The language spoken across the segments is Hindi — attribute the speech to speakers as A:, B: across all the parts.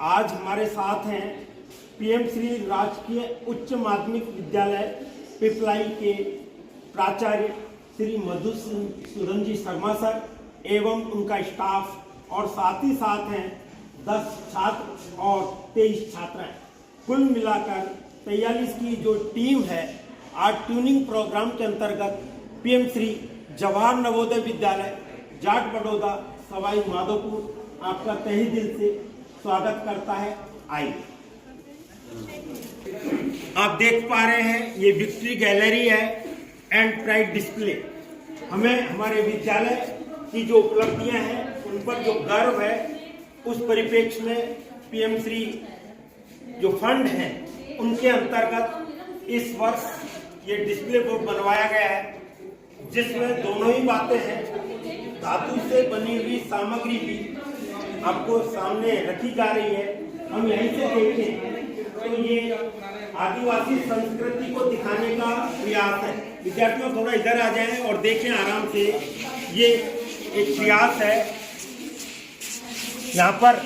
A: आज हमारे साथ हैं पीएम श्री राजकीय उच्च माध्यमिक विद्यालय पिपलाई के प्राचार्य श्री मधुसूदन जी शर्मा सर एवं उनका स्टाफ और साथ ही साथ हैं 10 छात्र और 23 छात्राएं। कुल मिलाकर 43 की जो टीम है आज ट्यूनिंग प्रोग्राम के अंतर्गत पीएम श्री जवाहर नवोदय विद्यालय जाट बड़ौदा सवाई माधोपुर आपका तहे दिल से स्वागत करता है। आइए, आप देख पा रहे हैं ये विक्ट्री गैलरी है एंड प्राइड डिस्प्ले। हमें हमारे विद्यालय की जो उपलब्धियां हैं उन पर जो गर्व है उस परिप्रेक्ष्य में पीएम श्री जो फंड है उनके अंतर्गत इस वर्ष ये डिस्प्ले बोर्ड बनवाया गया है जिसमें दोनों ही बातें हैं। धातु से बनी हुई सामग्री भी आपको सामने रखी जा रही है। हम यहीं से देखें तो ये आदिवासी संस्कृति को दिखाने का प्रयास है। विद्यार्थियों थोड़ा इधर आ जाएं और देखें आराम से। ये एक प्रयास है, यहाँ पर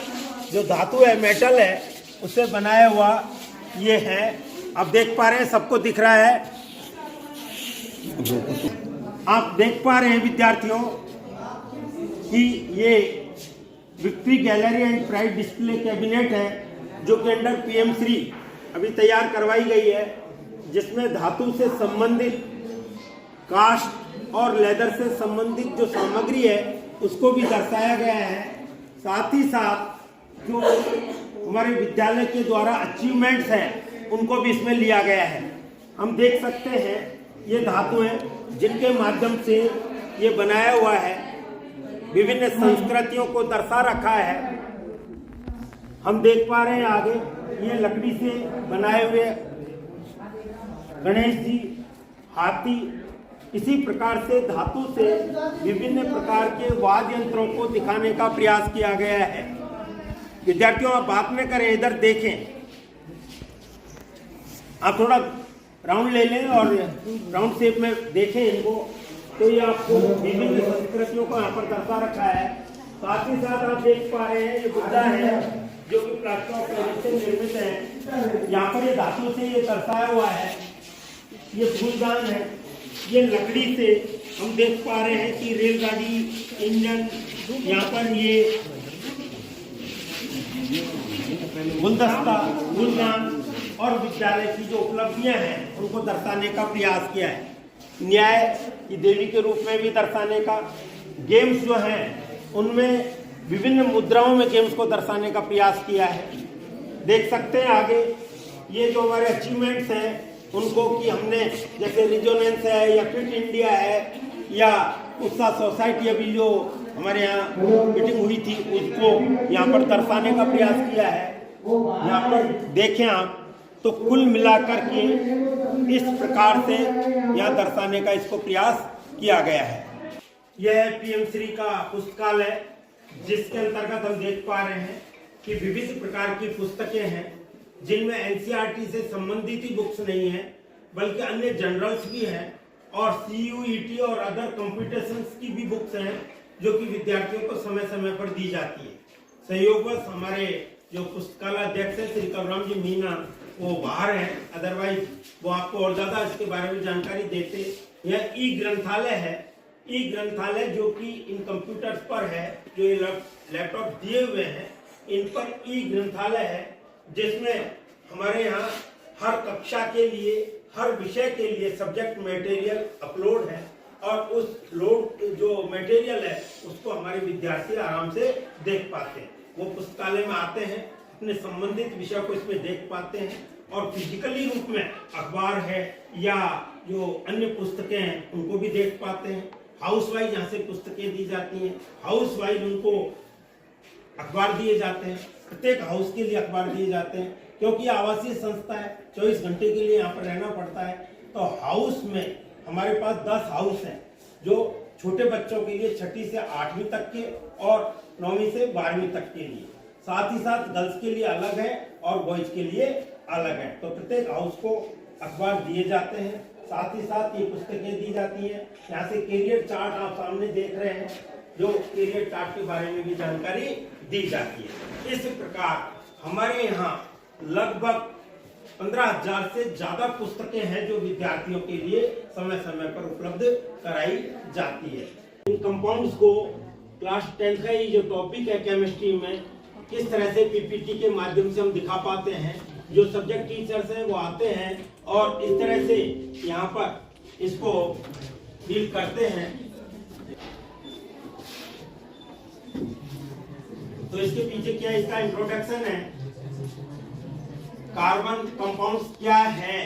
A: जो धातु है मेटल है उससे बनाया हुआ ये है। आप देख पा रहे हैं, सबको दिख रहा है। आप देख पा रहे हैं विद्यार्थियों कि ये victory gallery and pride display cabinet है जो कि अंडर पीएम श्री अभी तैयार करवाई गई है, जिसमें धातु से संबंधित कास्ट और लेदर से संबंधित जो सामग्री है उसको भी दर्शाया गया है। साथ ही साथ जो हमारे विद्यालय के द्वारा अचीवमेंट्स हैं उनको भी इसमें लिया गया है। हम देख सकते हैं ये धातु है जिनके माध्यम से ये बनाया हुआ है, विभिन्न संस्कृतियों को दर्शा रखा है। हम देख पा रहे हैं आगे ये लकड़ी से बनाए हुए गणेश जी, हाथी, इसी प्रकार से धातु से विभिन्न प्रकार के वाद्य यंत्रों को दिखाने का प्रयास किया गया है। विद्यार्थियों आप बात में करें, इधर देखें, आप थोड़ा राउंड ले लें और राउंड शेप में देखें इनको, तो ये आपको विभिन्न संस्कृतियों को यहाँ पर दर्शा रखा है। साथ ही साथ आप देख पा रहे हैं ये बुद्धा है जो कि प्लास्टर ऑफ पेरिस से निर्मित है। यहाँ पर ये धातु से ये दर्शाया हुआ है। ये फूलदान है, ये लकड़ी से हम देख पा रहे हैं कि रेलगाड़ी, इंजन, यहाँ पर ये गुलदस्ता, फूलदान और विद्यालय की जो उपलब्धियां हैं उनको दर्शाने का प्रयास किया है। न्याय की देवी के रूप में भी दर्शाने का, गेम्स जो हैं उनमें विभिन्न मुद्राओं में गेम्स को दर्शाने का प्रयास किया है। देख सकते हैं आगे ये जो हमारे अचीवमेंट्स हैं उनको कि हमने जैसे रिजोनेंस है या फिट इंडिया है या उत्साह सोसाइटी अभी जो हमारे यहाँ मीटिंग हुई थी उसको यहाँ पर दर्शाने का प्रयास किया है। यहाँ पर देखें आप तो कुल मिलाकर के इस प्रकार से यहाँ दर्शाने का इसको प्रयास किया गया है। यह है पीएम श्री का पुस्तकालय जिसके अंतर्गत हम देख पा रहे हैं कि विविध प्रकार की पुस्तकें हैं जिनमें एनसीईआरटी से संबंधित ही बुक्स नहीं है बल्कि अन्य जनरल्स भी हैं और सीयूईटी और अदर कॉम्पिटिशन्स की भी बुक्स हैं जो कि विद्यार्थियों को समय समय पर दी जाती है। सहयोगवश हमारे जो पुस्तकालय अध्यक्ष है श्री कलराम जी मीना वो बाहर है, अदरवाइज वो आपको और ज्यादा इसके बारे में जानकारी देते। यह ई ग्रंथालय है, ई ग्रंथालय जो कि इन कंप्यूटर्स पर है, जो ये लैपटॉप दिए हुए हैं इन पर ई ग्रंथालय है जिसमें हमारे यहाँ हर कक्षा के लिए, हर विषय के लिए सब्जेक्ट मटेरियल अपलोड है और उस लोड जो मटेरियल है उसको हमारे विद्यार्थी आराम से देख पाते हैं। वो पुस्तकालय में आते हैं, अपने संबंधित विषय को इसमें देख पाते हैं और फिजिकली रूप में अखबार है या जो अन्य पुस्तकें हैं उनको भी देख पाते हैं। हाउस वाइज यहाँ से पुस्तकें दी जाती हैं, हाउस वाइज उनको अखबार दिए जाते हैं, प्रत्येक हाउस के लिए अखबार दिए जाते हैं क्योंकि आवासीय संस्था है, 24 घंटे के लिए यहाँ पर रहना पड़ता है। तो हाउस में हमारे पास 10 हाउस हैं जो छोटे बच्चों के लिए 6ठी से 8वीं तक के और 9वीं से 12वीं तक के लिए, साथ ही साथ गर्ल्स के लिए अलग है और बॉयज के लिए अलग है। तो प्रत्येक हाउस को अखबार दिए जाते हैं, साथ ही साथ ये पुस्तकें दी जाती हैं। यहाँ से कैरियर चार्ट आप सामने देख रहे हैं जो कैरियर चार्ट के बारे में भी जानकारी दी जाती है। इस प्रकार हमारे यहाँ लगभग 15,000 से ज्यादा पुस्तकें हैं जो विद्यार्थियों के लिए समय समय पर उपलब्ध कराई जाती है। इन कंपाउंड्स को क्लास 10 का ये जो टॉपिक है केमिस्ट्री में किस तरह से पीपीटी के माध्यम से हम दिखा पाते हैं, जो सब्जेक्ट टीचर्स हैं वो आते हैं और इस तरह से यहाँ पर इसको डील करते हैं। तो इसके पीछे क्या इसका इंट्रोडक्शन है, कार्बन कंपाउंड्स क्या है,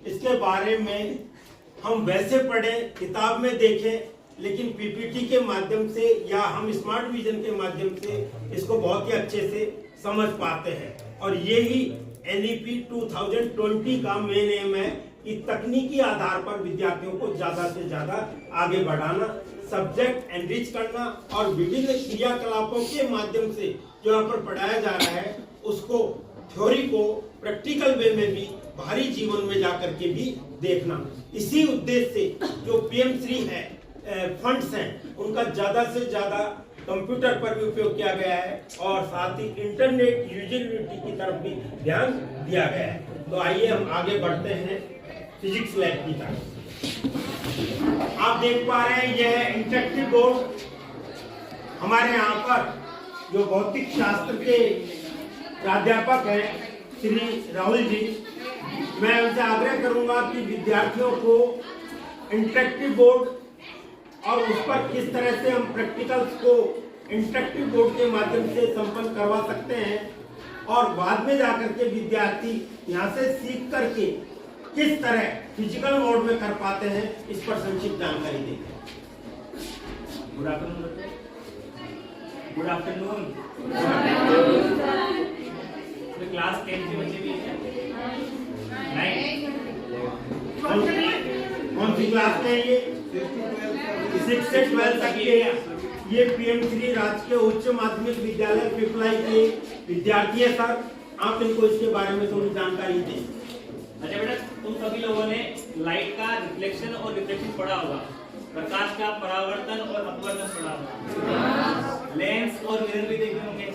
A: इसके बारे में हम वैसे पढ़े किताब में देखें, लेकिन पीपीटी के माध्यम से या हम स्मार्ट विजन के माध्यम से इसको बहुत ही अच्छे से समझ पाते हैं। और यही NEP 2020 का मेन एम है कि तकनीकी आधार पर विद्यार्थियों को ज्यादा से ज्यादा आगे बढ़ाना, सब्जेक्ट एनरिच करना और विभिन्न क्रियाकलापों के माध्यम से जो यहाँ पर पढ़ाया जा रहा है उसको थ्योरी को प्रैक्टिकल वे में भी बाहरी जीवन में जाकर के भी देखना। इसी उद्देश्य से जो PM3 है फंड्स हैं उनका ज्यादा से ज्यादा कंप्यूटर पर भी उपयोग किया गया है और साथ ही इंटरनेट यूजिबिलिटी की तरफ भी ध्यान दिया गया है। तो आइए हम आगे बढ़ते हैं फिजिक्स लैब की तरफ। आप देख पा रहे हैं यह इंटरेक्टिव बोर्ड। हमारे यहाँ पर जो भौतिक शास्त्र के प्राध्यापक हैं श्री राहुल जी, मैं उनसे आग्रह करूंगा कि विद्यार्थियों को इंटरेक्टिव बोर्ड और उस पर किस तरह से हम प्रैक्टिकल्स को इंटरेक्टिव बोर्ड के माध्यम से संपन्न करवा सकते हैं और बाद में जाकर के विद्यार्थी यहाँ से सीख करके किस तरह फिजिकल मोड में कर पाते हैं, इस पर संक्षिप्त जानकारी देंगे।
B: Good afternoon. Good afternoon. Class 10 के बच्चे भी हैं? नहीं।
A: कौन सी क्लास में ये? 6 से 12 तक के ये PM3 राजकीय उच्च माध्यमिक विद्यालय पिपलाई के विद्यार्थी है सर। आप इनको इसके बारे में थोड़ी जानकारी दें।
B: अच्छा बेटा, तुम सभी लोगों ने लाइट का रिफ्लेक्शन और रिफ्लेक्शन पढ़ा होगा, प्रकाश का परावर्तन और अपवर्तन पढ़ा होगा, लेंस और मिरर भी देखे होंगे।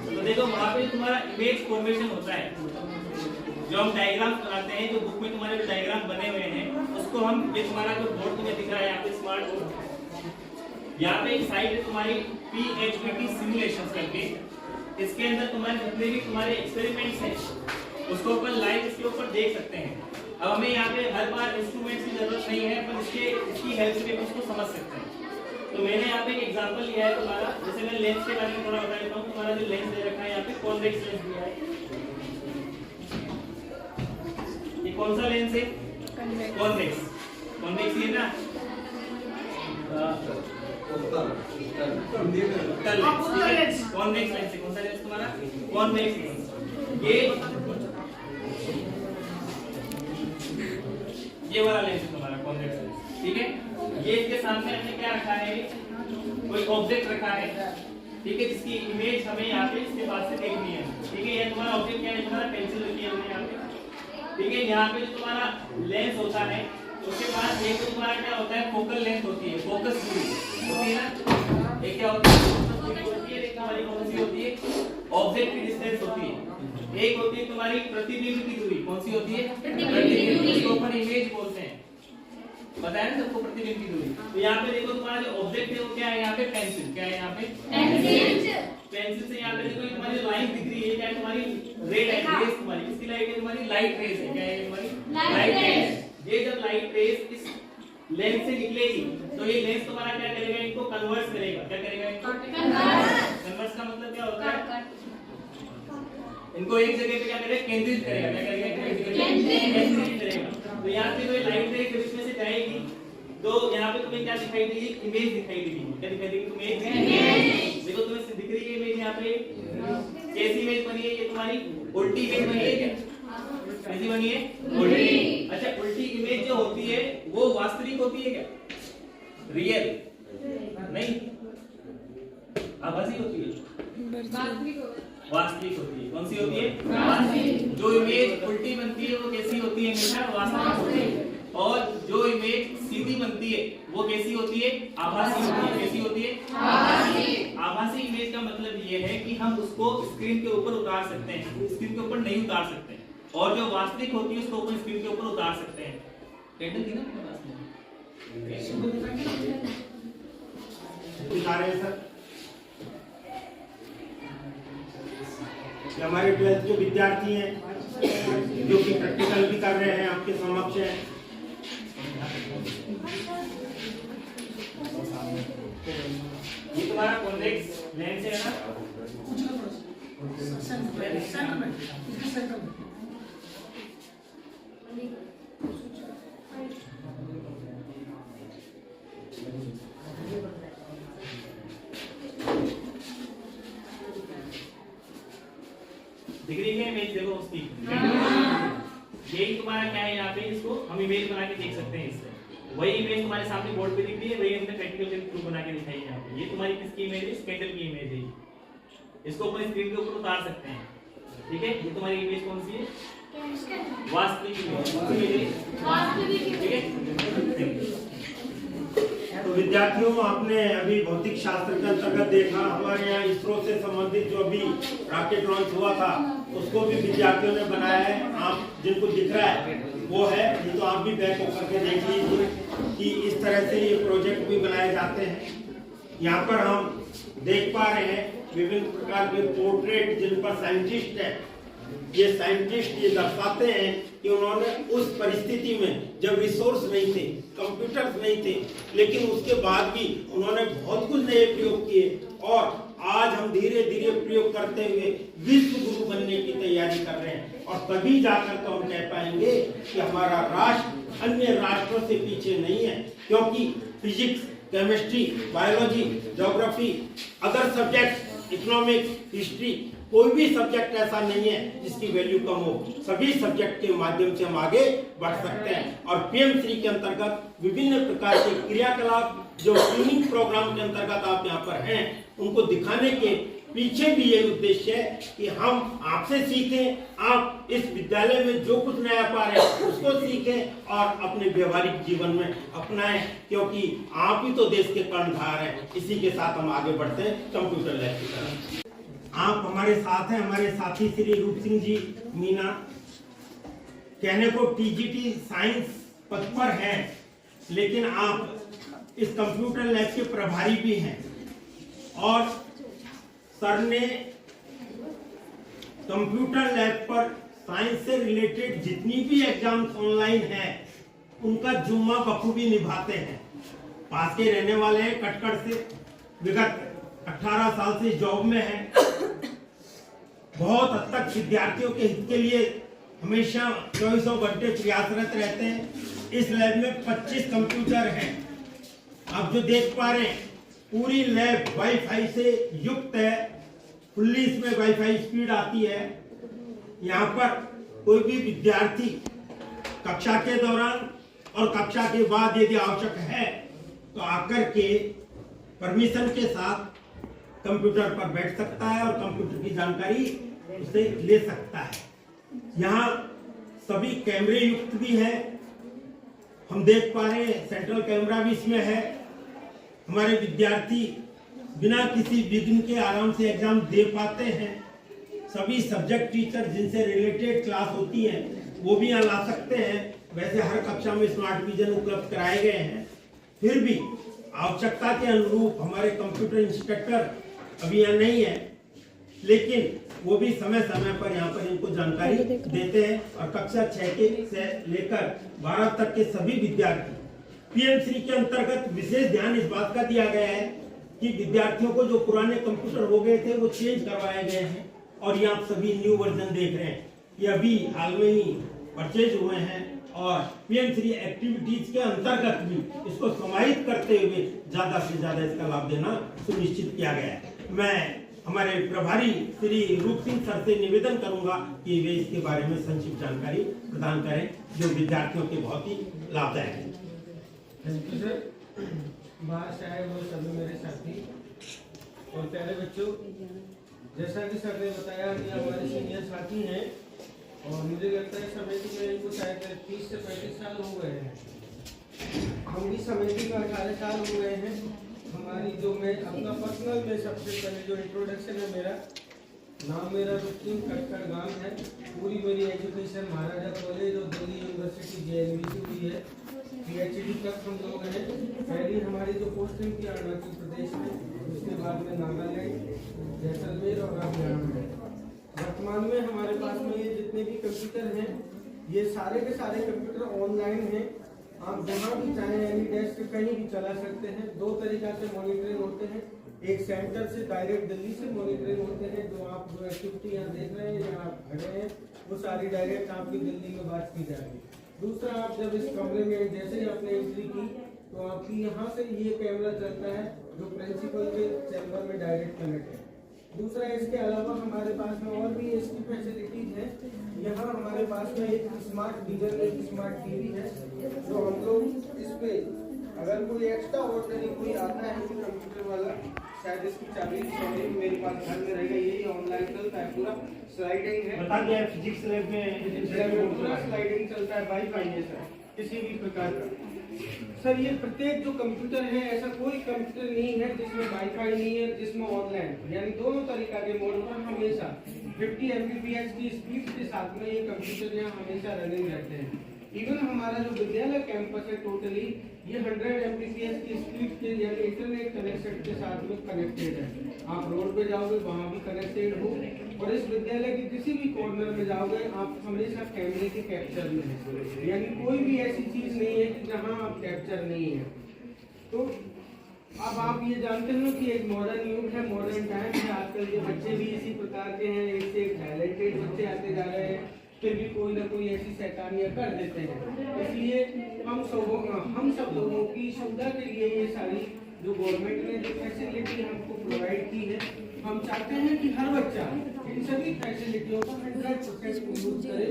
B: तो देखो वहाँ पे तुम्हारा इमेज फॉर्मेशन होता है, जो हम डायग्राम बनाते हैं, जो बुक में तुम्हारे जो डायग्राम बने हुए हैं उसको हम, ये तुम्हारा जो बोर्ड तुम्हें दिख रहा है यहाँ पे स्मार्ट बोर्ड, यहाँ पे एक साइड है तुम्हारी PHPT सिमुलेशन करके, इसके अंदर तुम्हारे जितने भी तुम्हारे एक्सपेरिमेंट्स हैं उसको अपन लाइव इसके ऊपर देख सकते हैं। अब हमें यहाँ पे हर बार इंस्ट्रूमेंट्स की जरूरत नहीं है, पर इसकी हेल्प से भी उसको समझ सकते हैं। तो मैंने यहाँ पे एक एग्जांपल लिया है तुम्हारा, जैसे मैं लेंस के बारे में थोड़ा बता देता हूँ। तुम्हारा जो लेंस दे रखा है यहाँ पे कॉन्वेक्स लेंस दिया है। ये कौन सा लेंस है? कॉन्वेक्स। कॉन्वेक्स ये ना कॉन्वेक्स लेंस। कौन सा लेंस तुम्हारा? Convex lens. ये वाला लेंस तुम्हारा कॉन्वेक्स लेंस, ठीक है। ये इसके सामने हमने क्या रखा है? कोई ऑब्जेक्ट रखा है, ठीक है, जिसकी इमेज हमें यहाँ पे इसके पास से देखनी है, ठीक है। ये तुम्हारा ऑब्जेक्ट क्या है? तुम्हारा पेंसिल रखी है हमने यहाँ पे, ठीक है। यहाँ पे जो तुम्हारा लेंस होता है उसके पास एक तो तुम्हारा क्या होता है? फोकल लेंथ होती है, फोकस दूरी होती है ना। एक क्या होता है? फोकस दूरी होती है। एक हमारी कौन सी होती है? ऑब्जेक्ट की डिस्टेंस होती है। एक होती है तुम्हारी प्रतिबिंब की दूरी। कौन सी होती है? प्रतिबिंब। इसको अपन इमेज बोलते हैं, बताया ना सबको, प्रतिबिंब की दूरी। तो यहाँ पे देखो तुम्हारा जो ऑब्जेक्ट है वो क्या है? यहाँ पे पेंसिल। क्या है यहाँ पे? पेंसिल। पेंसिल से यहाँ पे देखो तुम्हारी लाइन दिख रही है, क्या है? तुम्हारी रेड रेज। तुम्हारी किसकी लाइट है? तुम्हारी लाइट रेज है। क्या है? तुम्हारी लाइट रेज। ये जब लाइट रेज इस लेंस से निकलेगी तो ये लेंस तुम्हारा क्या करेगा? इनको कन्वर्ट करेगा। क्या करेगा? इनको कन्वर्ट का मतलब क्या होता है? इनको एक जगह पे क्या करेगा? केंद्रित करेगा। क्या करेगा? केंद्रित करेगा। तो यहाँ पे कोई लाइट रेज इसमें से जाएगी तो यहाँ पे तुम्हें क्या दिखाई देगी? इमेज दिखाई देगी। क्या दिखाई देगी तुम्हें? इमेज। देखो तुम्हें दिख रही है इमेज यहाँ पे। कैसी इमेज बनी है? ये तुम्हारी उल्टी इमेज बनी है। क्या कैसी बनी है? उल्टी। अच्छा, उल्टी इमेज जो होती है वो वास्तविक होती है क्या? रियल नहीं, आभासी होती है। वास्तविक होती है। कौन सी होती है? वास्तविक। जो इमेज उल्टी बनती है वो कैसी होती है? हमेशा वास्तविक होती है। और जो इमेज सीधी बनती है वो कैसी होती है? आभासी होती है। कैसी होती है? आभासी। आभासी इमेज का मतलब ये है कि हम उसको स्क्रीन के ऊपर उतार सकते हैं, स्क्रीन के ऊपर नहीं उतार सकते, और जो वास्तविक होती है उसको अपन स्क्रीन के ऊपर उतार सकते हैं। कैंडल थी ना अपने पास में?
A: दिखा रहे हैं सर, ये हमारे 12th के विद्यार्थी हैं जो कि प्रैक्टिकल भी कर रहे हैं, आपके समक्ष है।
B: ये तुम्हारा कॉन्वेक्स लेंस है ना? दिख रही है इमेज, देखो उसकी। यही तुम्हारा क्या है, यहाँ पे इसको हम इमेज बना के देख सकते हैं। इससे वही इमेज तुम्हारे सामने बोर्ड पे दिख रही है, वही हमने प्रैक्टिकल के थ्रू बना के दिखाई है यहाँ पे। ये तुम्हारी किसकी इमेज है? कैंडल की इमेज है। इसको अपन स्क्रीन के ऊपर उतार सकते हैं, ठीक है। ये तुम्हारी इमेज कौन सी है? वास्तविक इमेज, ठीक है।
A: तो विद्यार्थियों, आपने अभी भौतिक शास्त्र के अंतर्गत देखा, हमारे यहाँ इसरो से संबंधित जो अभी रॉकेट लॉन्च हुआ था उसको भी विद्यार्थियों ने बनाया है। आप जिनको दिख रहा है वो है, ये तो आप भी बैक होकर के देख लीजिए कि इस तरह से ये प्रोजेक्ट भी बनाए जाते हैं। यहाँ पर हम देख पा रहे हैं विभिन्न प्रकार के पोर्ट्रेट जिन पर साइंटिस्ट है, ये साइंटिस्ट ये दर्शाते हैं कि उन्होंने उस परिस्थिति में जब रिसोर्स नहीं थे, कंप्यूटर्स नहीं थे, लेकिन उसके बाद भी उन्होंने बहुत कुछ नए प्रयोग किए और आज हम धीरे धीरे प्रयोग करते हुए विश्व गुरु बनने की तैयारी कर रहे हैं। और तभी जाकर तो हम कह पाएंगे कि हमारा राष्ट्र अन्य राष्ट्रों से पीछे नहीं है, क्योंकि physics, chemistry, biology, geography, other subject, economics, history, कोई भी सब्जेक्ट ऐसा नहीं है जिसकी वैल्यू कम हो। सभी सब्जेक्ट के माध्यम से हम आगे बढ़ सकते हैं। और पीएम3 के अंतर्गत विभिन्न प्रकार के क्रियाकलाप जो ट्रेनिंग प्रोग्राम के अंतर्गत आप यहाँ पर हैं, उनको दिखाने के पीछे भी ये उद्देश्य है कि हम आपसे सीखें, आप इस विद्यालय में जो कुछ नया पा रहे हैं उसको सीखें और अपने व्यवहारिक जीवन में अपनाएं, क्योंकि आप ही तो देश के कर्णधार हैं। इसी के साथ हम आगे बढ़ते हैं कंप्यूटर लैब की तरफ। आप हमारे साथ हैं, हमारे साथी श्री रूप सिंह जी मीना, कहने को टीजीटी साइंस पद पर हैं, लेकिन आप इस कंप्यूटर लैब के प्रभारी भी हैं। और सर ने कंप्यूटर लैब पर साइंस से रिलेटेड जितनी भी एग्जाम्स ऑनलाइन हैं उनका जुम्मा बखूबी निभाते हैं। पास के रहने वाले हैं कटकड़ से, विगत 18 साल से जॉब में हैं। बहुत हद तक विद्यार्थियों के हित के लिए हमेशा 24 घंटे प्रयासरत रहते हैं। इस लैब में 25 कंप्यूटर हैं। आप जो देख पा रहे हैं पूरी लैब वाईफाई से युक्त है, फुल्ली इसमें वाईफाई स्पीड आती है। यहाँ पर कोई भी विद्यार्थी कक्षा के दौरान और कक्षा के बाद यदि आवश्यक है तो आकर के परमिशन के साथ कंप्यूटर पर बैठ सकता है और कंप्यूटर की जानकारी उसे ले सकता है। यहाँ सभी कैमरे युक्त भी है, हम देख पा रहे हैं सेंट्रल कैमरा भी इसमें है। हमारे विद्यार्थी बिना किसी विघ्न के आराम से एग्जाम दे पाते हैं। सभी सब्जेक्ट टीचर जिनसे रिलेटेड क्लास होती है वो भी यहाँ ला सकते हैं। वैसे हर कक्षा में स्मार्ट विजन उपलब्ध कराए गए हैं, फिर भी आवश्यकता के अनुरूप हमारे कंप्यूटर इंस्ट्रक्टर अभी यहाँ नहीं है, लेकिन वो भी समय समय पर यहाँ पर इनको जानकारी देते हैं। और कक्षा 6 के से लेकर 12 तक के सभी विद्यार्थी पीएम3 के अंतर्गत विशेष ध्यान इस बात का दिया गया है कि विद्यार्थियों को जो पुराने कंप्यूटर हो गए थे वो चेंज करवाए गए हैं। और ये आप सभी न्यू वर्जन देख रहे हैं, ये अभी हाल में ही परचेज हुए हैं। और पीएम3 एक्टिविटीज के अंतर्गत भी इसको समाहित करते हुए ज्यादा से ज्यादा इसका लाभ देना सुनिश्चित किया गया है। मैं हमारे प्रभारी श्री रूप सिंह सर से निवेदन करूंगा कि वे इसके बारे में संक्षिप्त जानकारी प्रदान करें जो विद्यार्थियों के बहुत ही लाभदायक है।
C: बाहर से आए हुए सभी मेरे साथी और प्यारे बच्चों, जैसा कि सर ने बताया कि हमारे सीनियर साथी हैं और मुझे लगता है समिति में इनको शायद 30 से 35 साल हो गए हैं। हम भी समिति को 18 साल हो गए हैं हमारी जो मैं अपना पर्सनल में सबसे पहले जो इंट्रोडक्शन है, मेरा नाम मेरा रुक्मिन खटखड़ गांव है। पूरी मेरी एजुकेशन महाराजा कॉलेज और दिल्ली यूनिवर्सिटी JNV से हुई है। PhD तक हम लोग हैं। पहली हमारी जो पोस्टिंग थी अरुणाचल प्रदेश में, उसके बाद में नागालैंड, जैसलमेर और अब यहाँ में। वर्तमान में हमारे पास में ये जितने भी कंप्यूटर हैं, ये सारे के सारे कंप्यूटर ऑनलाइन हैं। आप जहाँ भी चाहें एनी डेस्क कहीं भी चला सकते हैं। दो तरीका से मॉनिटरिंग होते हैं, एक सेंटर से डायरेक्ट दिल्ली से मॉनिटरिंग होते हैं, जो आप जो एक्टिविटी यहाँ देख रहे हैं या आप खड़े हैं वो सारी डायरेक्ट आपकी दिल्ली में बात की जाएगी। दूसरा, आप जब इस कमरे में जैसे ही आपने एंट्री की तो आपकी यहाँ से ये कैमरा चलता है जो प्रिंसिपल के चैम्बर में डायरेक्ट कनेक्ट है। दूसरा, इसके अलावा हमारे पास में और भी इसकी फैसिलिटीज है। यहाँ हमारे पास में एक स्मार्ट गीजर, एक स्मार्ट टीवी है, जो हम लोग इस पे अगर कोई एक्स्ट्रा ऑर्डिनरी कोई आता है कंप्यूटर वाला, शायद इसकी चाबी मेरे पास घर में रहेगा, यही ऑनलाइन चलता है, पूरा स्लाइडिंग है।
A: बता दिया फिजिक्स लैब में
C: पूरा स्लाइडिंग चलता है, वाईफाई है सर, किसी भी प्रकार का। सर ये प्रत्येक जो कंप्यूटर है, ऐसा कोई कंप्यूटर नहीं है जिसमें वाईफाई नहीं है, जिसमें ऑनलाइन, यानी दोनों तरीका के मोड पर हमेशा 50 Mbps की स्पीड के साथ में ये कंप्यूटर यहाँ हमेशा रनिंग रहते हैं। इवन हमारा जो विद्यालय कैंपस है टोटली ये 100 Mbps की स्पीड के यानी इंटरनेट कनेक्शन के साथ में कनेक्टेड है। आप रोड पे जाओगे वहाँ भी कनेक्टेड हो, और इस विद्यालय के किसी भी कॉर्नर में जाओगे आप हमेशा कैमरे के कैप्चर में है, यानी कोई भी ऐसी चीज नहीं है कि जहाँ आप कैप्चर नहीं है। तो अब आप ये जानते हो कि एक मॉडर्न युग है, मॉडर्न टाइम है, आजकल के बच्चे भी इसी प्रकार के हैं, एक से एक टैलेंटेड बच्चे आते जा रहे हैं, फिर भी कोई ना कोई ऐसी शैतानियां कर देते हैं। इसलिए हम सब लोगों की सुविधा के लिए ये सारी जो गवर्नमेंट ने जो फैसिलिटी हमको प्रोवाइड की है, हम चाहते हैं कि हर बच्चा इन सभी फैसिलिटियों का 100% यूज करे।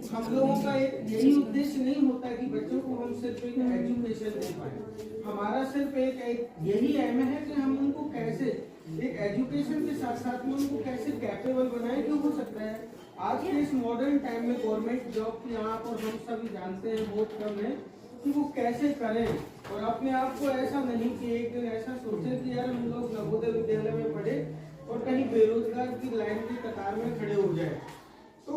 C: हम लोगों का एक यही उद्देश्य नहीं होता कि बच्चों को हम सिर्फ एक एजुकेशन दे पाए, हमारा सिर्फ एक यही एम है कि हम उनको कैसे एक एजुकेशन के साथ साथ में उनको कैसे कैपेबल बनाए। जो हो सकता है आज के इस मॉडर्न टाइम में गवर्नमेंट जॉब की आप और हम सभी जानते हैं बहुत कम है कि वो कैसे करें, और अपने आप को ऐसा नहीं कि एक दिन ऐसा सोचे कि यार हम लोग नवोदय विद्यालय में पढ़े और कहीं बेरोजगार की लाइन की कतार में खड़े हो जाए। तो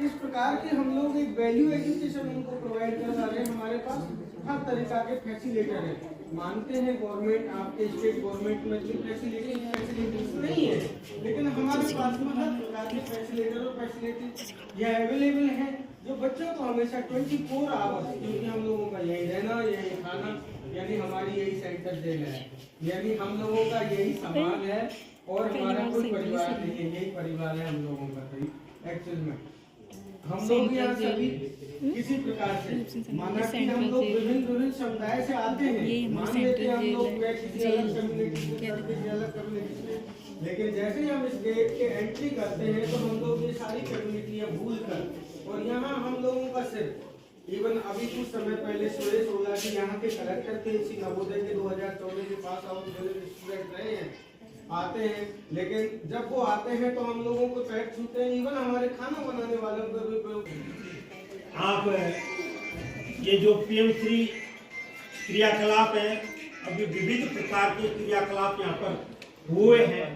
C: इस प्रकार के हम लोग एक वैल्यू एजुकेशन उनको प्रोवाइड करवा रहे हैं। हमारे पास हर तरीका के फैसिलिटर है। मानते हैं गवर्नमेंट आपके स्टेट गवर्नमेंट में कोई फैसिलिटीज नहीं है, लेकिन हमारे पास में हर प्रकार के फैसिलिटर और फैसिलिटी यह अवेलेबल है जो बच्चों को हमेशा 24 आवर्स, क्योंकि हम लोगों का यही रहना यही खाना, यानी हमारी यही सेंटर देना है, यानी हम लोगों का यही समाज है और हमारा कोई परिवार नहीं है, यही परिवार है हम लोगों का। तो एक्चुअल में हम लोग यहाँ सभी किसी प्रकार से माना कि हम लोग विभिन्न समुदाय से आते हैं, मान लेते हैं हम लोग किसी अलग कम्युनिटी से, किसी अलग कम्युनिटी से, लेकिन जैसे ही हम इस गेट के एंट्री करते हैं तो हम लोग ये सारी कम्युनिटियाँ भूल कर, और यहाँ हम लोगों का सिर्फ इवन अभी कुछ समय पहले सुरेश ओला जी यहाँ के कलेक्टर थे, इसी नवोदय के 2014 के पास आउट स्टूडेंट रहे हैं, आते हैं, लेकिन जब वो आते हैं तो हम लोगों को पैर छूते हैं, इवन हमारे खाना बनाने वालों को भी।
A: आप ये जो PM3 क्रियाकलाप है, अभी विविध प्रकार के क्रियाकलाप यहाँ पर हुए हैं,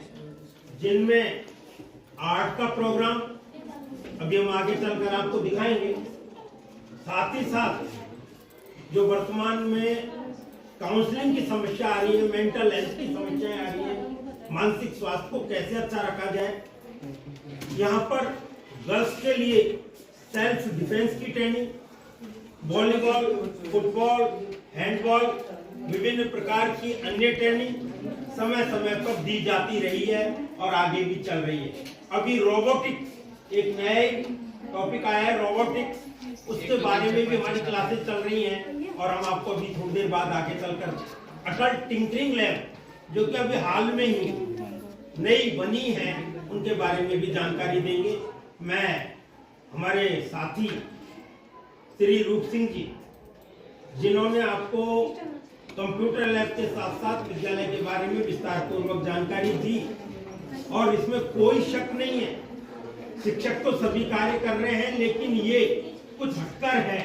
A: जिनमें आर्ट का प्रोग्राम अभी हम आगे चलकर आपको दिखाएंगे। साथ ही साथ जो वर्तमान में काउंसलिंग की समस्या आ रही है, मेंटल हेल्थ की समस्याएं आ रही है, मानसिक स्वास्थ्य को कैसे अच्छा रखा जाए, यहाँ पर गर्ल्स के लिए सेल्फ डिफेंस की ट्रेनिंग, वॉलीबॉल, फुटबॉल, हैंडबॉल, विभिन्न प्रकार की अन्य ट्रेनिंग समय समय पर दी जाती रही है और आगे भी चल रही है। अभी रोबोटिक्स एक नया टॉपिक आया है, रोबोटिक्स, उसके बारे में भी हमारी क्लासेस चल रही हैं और हम आपको अभी थोड़ी देर बाद आगे चलकर अटल टिंकरिंग लैब जो कि अभी हाल में ही नई बनी है उनके बारे में भी जानकारी देंगे। मैं हमारे साथी श्री रूप सिंह जी, जिन्होंने आपको कंप्यूटर लैब के साथ साथ विद्यालय के बारे में विस्तार पूर्वक जानकारी दी, और इसमें कोई शक नहीं है शिक्षक तो सभी कार्य कर रहे हैं, लेकिन ये कुछ हटकर है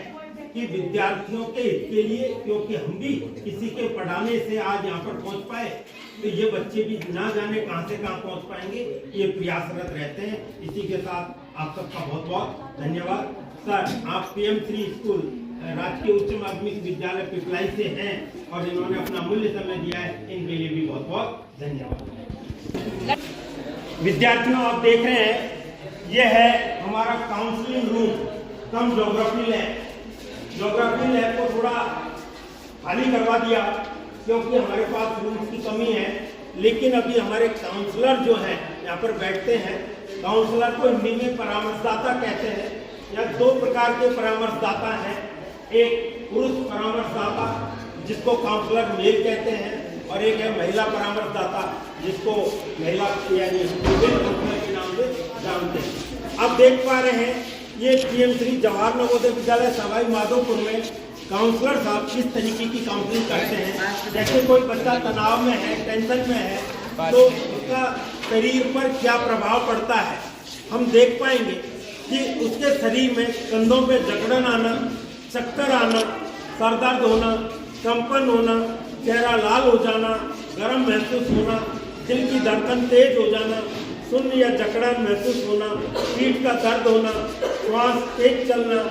A: कि विद्यार्थियों के हित के लिए, क्योंकि हम भी किसी के पढ़ाने से आज यहाँ पर पहुँच पाए, तो ये बच्चे भी ना जाने कहाँ से कहाँ पहुँच पाएंगे, ये प्रयासरत रहते हैं। इसी के साथ आप सबका बहुत बहुत धन्यवाद। सर, आप PM3 स्कूल राजकीय उच्च माध्यमिक विद्यालय पिपलाई से हैं और इन्होंने अपना मूल्य समय दिया है, इनके लिए भी बहुत बहुत धन्यवाद। विद्यार्थियों, आप देख रहे हैं ये है हमारा counselling room cum geography lab. Geography lab को थोड़ा खाली करवा दिया क्योंकि हमारे पास रूम्स की कमी है, लेकिन अभी हमारे काउंसलर जो है यहाँ पर बैठते हैं। काउंसलर को हिंदी में परामर्शदाता कहते हैं। यहाँ दो प्रकार के परामर्शदाता हैं, एक पुरुष परामर्शदाता जिसको काउंसलर मेल कहते हैं, और एक है महिला परामर्शदाता जिसको महिला यानी फीमेल काउंसलर के नाम से जानते हैं। आप देख पा रहे हैं ये PM3 जवाहर नवोदय विद्यालय सवाई माधोपुर में काउंसलर साहब किस तरीके की काउंसलिंग करते हैं। जैसे कोई बच्चा तनाव में है, टेंशन में है, तो उसका शरीर पर क्या प्रभाव पड़ता है, हम देख पाएंगे कि उसके शरीर में कंधों पे जकड़न आना, चक्कर आना, सर दर्द होना, कंपन होना, चेहरा लाल हो जाना, गर्म महसूस होना, दिल की धड़कन तेज हो जाना, शून्य या जकड़न महसूस होना, पीठ का दर्द होना, श्वास तेज चलना,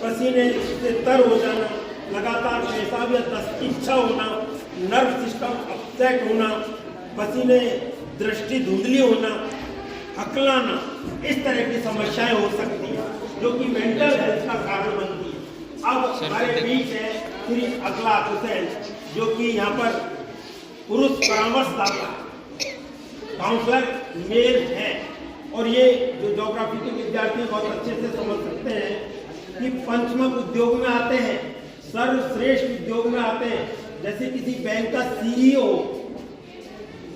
A: पसीने से तर हो जाना, लगातार पेशाब या दस्त की इच्छा होना, नर्व सिस्टम अपसेट होना, पसीने, दृष्टि धुंधली होना, हकलाना, इस तरह की समस्याएं हो सकती हैं जो कि मेंटल हेल्थ का कारण बनती है। अब हमारे बीच है श्री अखलाक हुसैन जो कि यहाँ पर पुरुष परामर्शदाता काउंसलर मेल है, और ये जो ज्योग्राफी के विद्यार्थी बहुत अच्छे से समझ सकते हैं कि पंचमुख उद्योग में आते हैं, सर्वश्रेष्ठ उद्योग में आते हैं, जैसे किसी बैंक का CEO,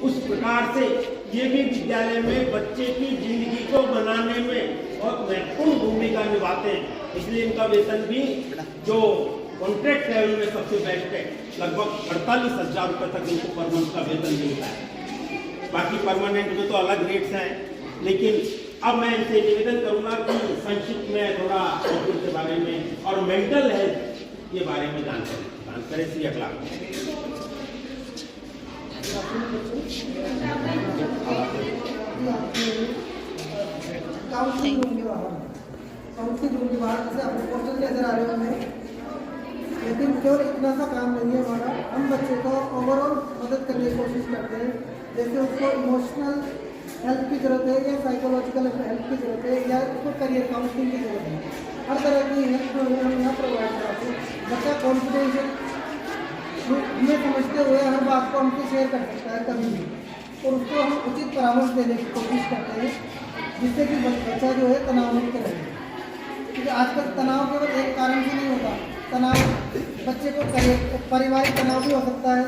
A: उस प्रकार से ये भी विद्यालय में बच्चे की जिंदगी को बनाने में बहुत महत्वपूर्ण भूमिका निभाते हैं। इसलिए इनका वेतन भी जो कॉन्ट्रैक्ट लेवल में सबसे बेस्ट है, लगभग 48,000 रुपये तक इनको पर मंथ का वेतन मिलता है। बाकी परमानेंट में तो अलग रेट्स हैं, लेकिन अब मैं इनसे निवेदन करूंगा कि संक्षिप्त में थोड़ा के बारे में और मेंटल हेल्थ के बारे में जानकारी श्री अखलाक।
D: काउंसलिंग रूम के बाहर जैसे आपको पोस्टर नजर आ रहे होंगे, लेकिन केवल इतना सा काम नहीं है हमारा। हम बच्चे को ओवरऑल मदद करने की कोशिश करते हैं। जैसे उसको इमोशनल हेल्प की ज़रूरत है या साइकोलॉजिकल हेल्प की ज़रूरत है या उसको करियर काउंसलिंग की ज़रूरत है, हर तरह की हेल्प जो है हम यहाँ प्रोवाइड कराते हैं। बच्चा कॉन्फिडेंशियल हमें समझते हुए हर बात को हमसे शेयर कर सकता है कभी भी, और उसको हम उचित परामर्श देने की कोशिश करते हैं जिससे कि बच्चा जो है तनाव मुक्त रहे। क्योंकि आजकल तनाव केवल एक कारण से नहीं होता, तनाव बच्चे को पारिवारिक तनाव भी हो सकता है,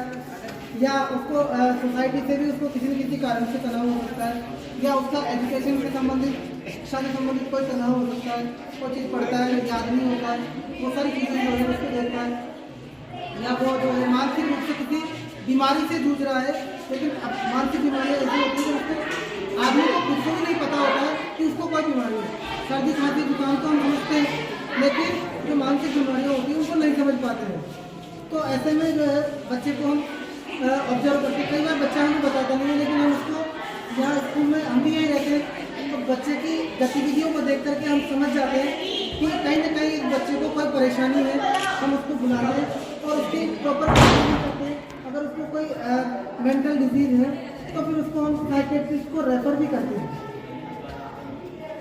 D: या उसको सोसाइटी से भी उसको किसी न किसी कारण से तनाव हो सकता है, या उसका एजुकेशन से संबंधित, शिक्षा से संबंधित कोई तनाव हो सकता है, कोई चीज़ पढ़ता है याद नहीं होता है, वो सारी चीज़ें जो है उसको देखता है, या वो जो है मानसिक रूप से किसी बीमारी से जूझ रहा है। लेकिन मानसिक बीमारी ऐसी होती है कि उसको आदमी को खुद को भी नहीं पता होता है कि उसको कोई बीमारी है। सर्दी खांसी जुकाम तो हम समझते हैं, लेकिन जो मानसिक बीमारियाँ होती हैं उनको नहीं समझ पाते हैं। तो ऐसे में जो है बच्चे को हम ऑब्जर्व करते हैं। कई बार बच्चा हमें बताता नहीं है, लेकिन हम उसको यहाँ स्कूल में हम भी यही रहते हैं, तो बच्चे की गतिविधियों को देख करके हम समझ जाते हैं कि कहीं ना कहीं बच्चे को कोई परेशानी है। हम उसको बुलाते हैं और उसकी प्रॉपर ट्रीटमेंट करते हैं। अगर उसको कोई मेंटल डिजीज है तो फिर उसको हम साइकेट्रिस्ट को रेफर भी करते हैं।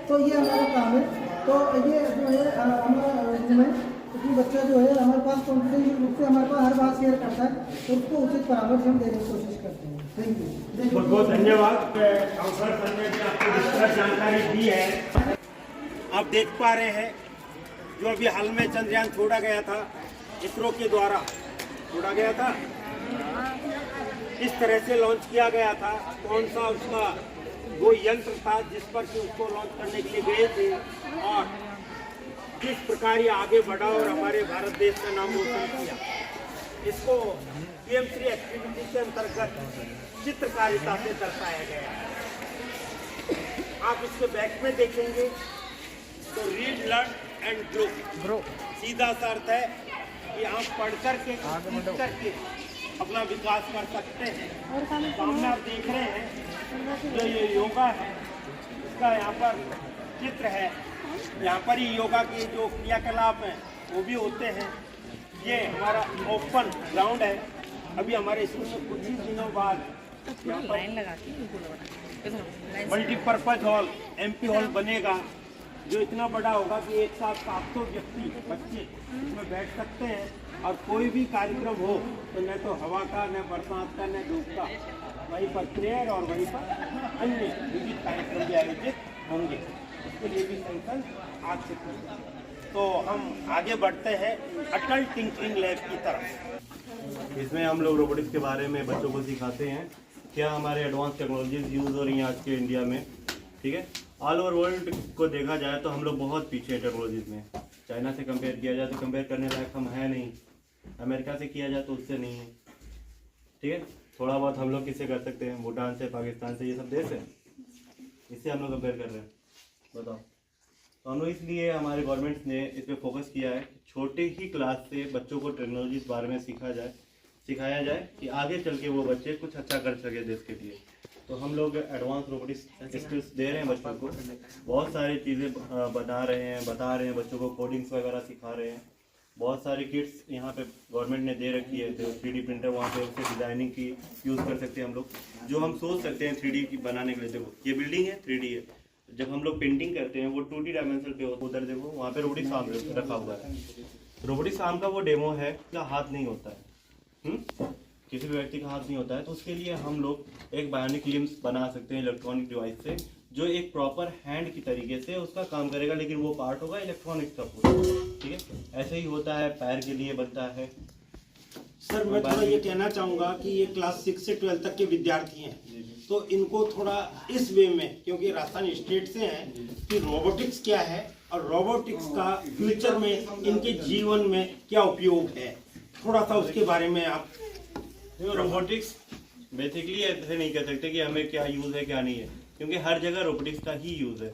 D: तो ये हमारा काम है। तो ये जो है हमारा रूम है, क्योंकि बच्चा जो है हमारे पास कॉन्फिडेंशियल रूप से हमारे पास हर बात शेयर करता है, तो उसको उचित परामर्श हम देने की कोशिश करते हैं। Thank you.
A: बहुत बहुत धन्यवाद। काउंसलर सर ने भी आपको विस्तृत जानकारी दी है। आप देख पा रहे हैं जो अभी हाल में चंद्रयान छोड़ा गया था, इसरो के द्वारा छोड़ा गया था, इस तरह से लॉन्च किया गया था। कौन सा उसका वो यंत्र था जिस पर कि उसको लॉन्च करने के लिए गए थे, और किस प्रकार ये आगे बढ़ा और हमारे भारत देश का नाम रोशन किया। इसको PM3 एक्टिविटी के अंतर्गत चित्रकारिता से दर्शाया गया है। आप इसके बैक में देखेंगे तो रीड लर्न एंड ग्रो। सीधा सा अर्थ है कि आप पढ़ करके सीख करके अपना विकास कर सकते हैं। सामने आप देख रहे हैं जो ये योगा है, इसका यहाँ पर चित्र है। यहाँ पर ही योगा के जो क्रियाकलाप हैं वो भी होते हैं। ये हमारा ओपन ग्राउंड है। अभी हमारे स्कूल में कुछ ही दिनों बाद मल्टीपर्पज हॉल, एमपी हॉल बनेगा, जो इतना बड़ा होगा कि एक साथ 700 व्यक्ति बच्चे इसमें बैठ सकते हैं और कोई भी कार्यक्रम हो तो न तो हवा का, न बरसात का, न धूप का, वहीं पर प्रेयर और वहीं पर अन्य विविध कार्यक्रम भी आयोजित होंगे। इसके लिए भी संगठन आज से तो हम आगे बढ़ते हैं अटल टिंकरिंग लैब की तरफ।
E: इसमें हम लोग रोबोटिक्स के बारे में बच्चों को सिखाते हैं, क्या हमारे एडवांस टेक्नोलॉजीज यूज़ हो रही हैं आज के इंडिया में। ठीक है, ऑल ओवर वर्ल्ड को देखा जाए तो हम लोग बहुत पीछे हैं टेक्नोलॉजीज में। चाइना से कंपेयर किया जाए तो कंपेयर करने लायक हम हैं नहीं, अमेरिका से किया जाए तो उससे नहीं है। ठीक है, थोड़ा बहुत हम लोग किससे कर सकते हैं, भूटान से, पाकिस्तान से, ये सब देश है, इससे हम लोग कंपेयर कर रहे हैं। बताओ, तो हम लोग इसलिए हमारे गवर्नमेंट ने इस पर फोकस किया है, छोटे ही क्लास से बच्चों को टेक्नोलॉजी के बारे में सिखाया जाए कि आगे चल के वो बच्चे कुछ अच्छा कर सके देश के लिए। तो हम लोग एडवांस रोबोटिक्स स्किल्स दे रहे हैं बच्चों को, बहुत सारी चीज़ें बना रहे हैं, बता रहे हैं बच्चों को, कोडिंग्स वगैरह सिखा रहे हैं। बहुत सारी किट्स यहाँ पे गवर्नमेंट ने दे रखी है, तो 3D प्रिंटर वहाँ पे उससे डिज़ाइनिंग की यूज़ कर सकते हैं हम लोग, जो हम सोच सकते हैं 3D की बनाने के लिए। देखो ये बिल्डिंग है 3D है, जब हम लोग पेंटिंग करते हैं वो 2D डायमेंशन पे होता है। उधर देखो वहाँ पे रोबोटिक्स आर्म रखा हुआ है, रोबोटिक्स आर्म का वो डेमो है, का हाथ नहीं होता है, किसी भी व्यक्ति का हाथ नहीं होता है, तो उसके लिए हम लोग एक बायोनिक लिम्स बना सकते हैं इलेक्ट्रॉनिक डिवाइस से, जो एक प्रॉपर हैंड की तरीके से उसका काम करेगा, लेकिन वो पार्ट होगा इलेक्ट्रॉनिक्स का पूरा। ठीक है, ऐसे ही होता है, पैर के लिए बनता है।
A: सर मैं थोड़ा ये कहना चाहूँगा कि ये क्लास 6 से 12 तक के विद्यार्थी हैं, तो इनको थोड़ा इस वे में, क्योंकि राजस्थान स्टेट से हैं, कि रोबोटिक्स क्या है और रोबोटिक्स का फ्यूचर में इनके जीवन में क्या उपयोग है, थोड़ा सा उसके बारे में आप।
E: रोबोटिक्स बेसिकली ऐसे नहीं कह सकते कि हमें क्या यूज़ है क्या नहीं है, क्योंकि हर जगह रोबोटिक्स का ही यूज़ है।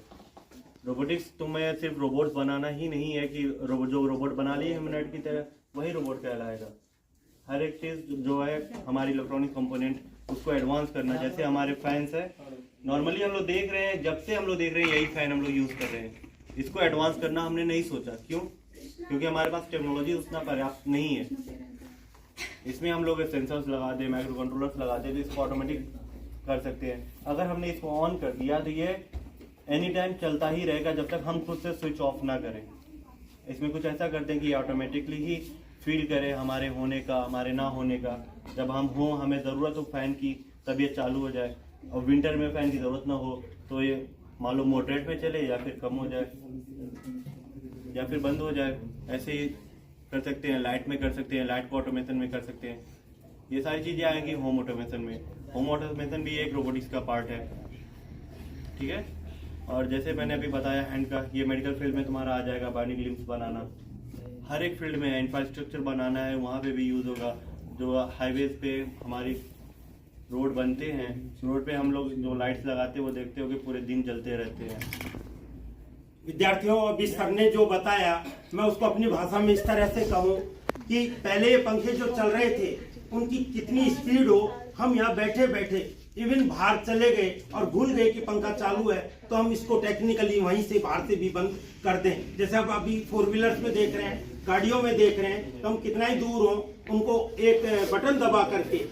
E: रोबोटिक्स तुम्हें सिर्फ रोबोट्स बनाना ही नहीं है कि जो रोबोट बना लिए ह्यूमनॉइड की तरह वही रोबोट कहलाएगा। हर एक चीज़ जो है हमारी इलेक्ट्रॉनिक कंपोनेंट, उसको एडवांस करना। जैसे हमारे फैंस है, नॉर्मली हम लोग देख रहे हैं, जब से हम लोग देख रहे हैं यही फैन हम लोग यूज़ कर रहे हैं। इसको एडवांस करना हमने नहीं सोचा, क्यों? क्योंकि हमारे पास टेक्नोलॉजी उतना पर्याप्त नहीं है। इसमें हम लोग सेंसर्स लगा दें, माइक्रो कंट्रोलर्स लगा दें, तो इसको ऑटोमेटिक कर सकते हैं। अगर हमने इसको ऑन कर दिया तो ये एनी टाइम चलता ही रहेगा जब तक हम खुद से स्विच ऑफ ना करें। इसमें कुछ ऐसा करते हैं कि ये ऑटोमेटिकली ही फील करे हमारे होने का, हमारे ना होने का। जब हम हों, हमें ज़रूरत हो फैन की, तब ये चालू हो जाए, और विंटर में फैन की ज़रूरत ना हो तो ये मालूम मोटरेट पे चले या फिर कम हो जाए या फिर बंद हो जाए। ऐसे ही कर सकते हैं, लाइट में कर सकते हैं, लाइट को ऑटोमेशन में कर सकते हैं। ये सारी चीज़ें आएंगी होम ऑटोमेशन में। होम ऑटोमेशन भी एक रोबोटिक्स का पार्ट है। ठीक है, और जैसे मैंने अभी बताया हैंड का, ये मेडिकल फील्ड में तुम्हारा आ जाएगा, बायोनिक लिम्स बनाना। हर एक फील्ड में इंफ्रास्ट्रक्चर बनाना है, वहाँ पे भी यूज़ होगा। जो हाईवेज पे हमारी रोड बनते हैं, रोड पे हम लोग जो लाइट्स लगाते हैं वो देखते हो कि पूरे दिन जलते रहते हैं।
A: विद्यार्थियों, अभी सर ने जो बताया मैं उसको अपनी भाषा में इस तरह से कहूँ कि पहले ये पंखे जो चल रहे थे उनकी कितनी स्पीड हो, हम यहाँ बैठे बैठे इवन बाहर चले गए और भूल गए कि पंखा चालू है, तो हम इसको टेक्निकली वहीं से बाहर से भी बंद कर दें। जैसे अब अभी 4 व्हीलर्स में देख रहे हैं, गाड़ियों में देख रहे हैं, तो हम कितना ही दूर हो उनको एक बटन दबा करके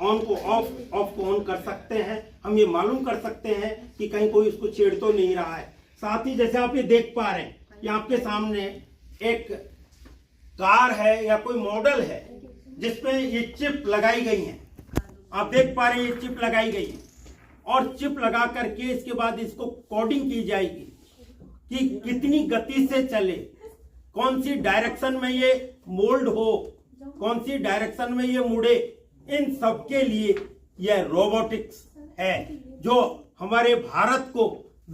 A: ऑन को ऑफ को ऑन कर सकते हैं। हम ये मालूम कर सकते हैं कि कहीं कोई उसको छेड़ तो नहीं रहा है। साथ ही जैसे आप ये देख पा रहे हैं कि आपके सामने एक कार है या कोई मॉडल है जिसपे ये चिप लगाई गई है। आप देख पा रहे हैं ये चिप लगाई गई है, और चिप लगा करके इसके बाद इसको कोडिंग की जाएगी कि कितनी गति से चले, कौन सी डायरेक्शन में ये मोल्ड हो, कौन सी डायरेक्शन में ये मुड़े। इन सब के लिए यह रोबोटिक्स है जो हमारे भारत को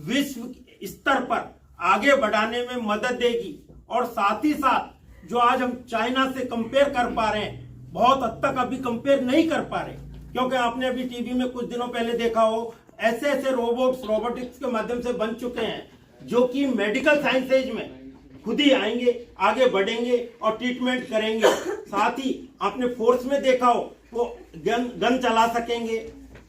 A: विश्व स्तर पर आगे बढ़ाने में मदद देगी। और साथ ही साथ जो आज हम चाइना से कंपेयर कर पा रहे हैं, बहुत हद तक अभी कंपेयर नहीं कर पा रहे, क्योंकि आपने अभी टीवी में कुछ दिनों पहले देखा हो, ऐसे ऐसे रोबोटिक्स के माध्यम से बन चुके हैं जो कि मेडिकल साइंसेज में खुद ही आएंगे, आगे बढ़ेंगे और ट्रीटमेंट करेंगे। साथ ही आपने फोर्स में देखा हो वो गन चला सकेंगे,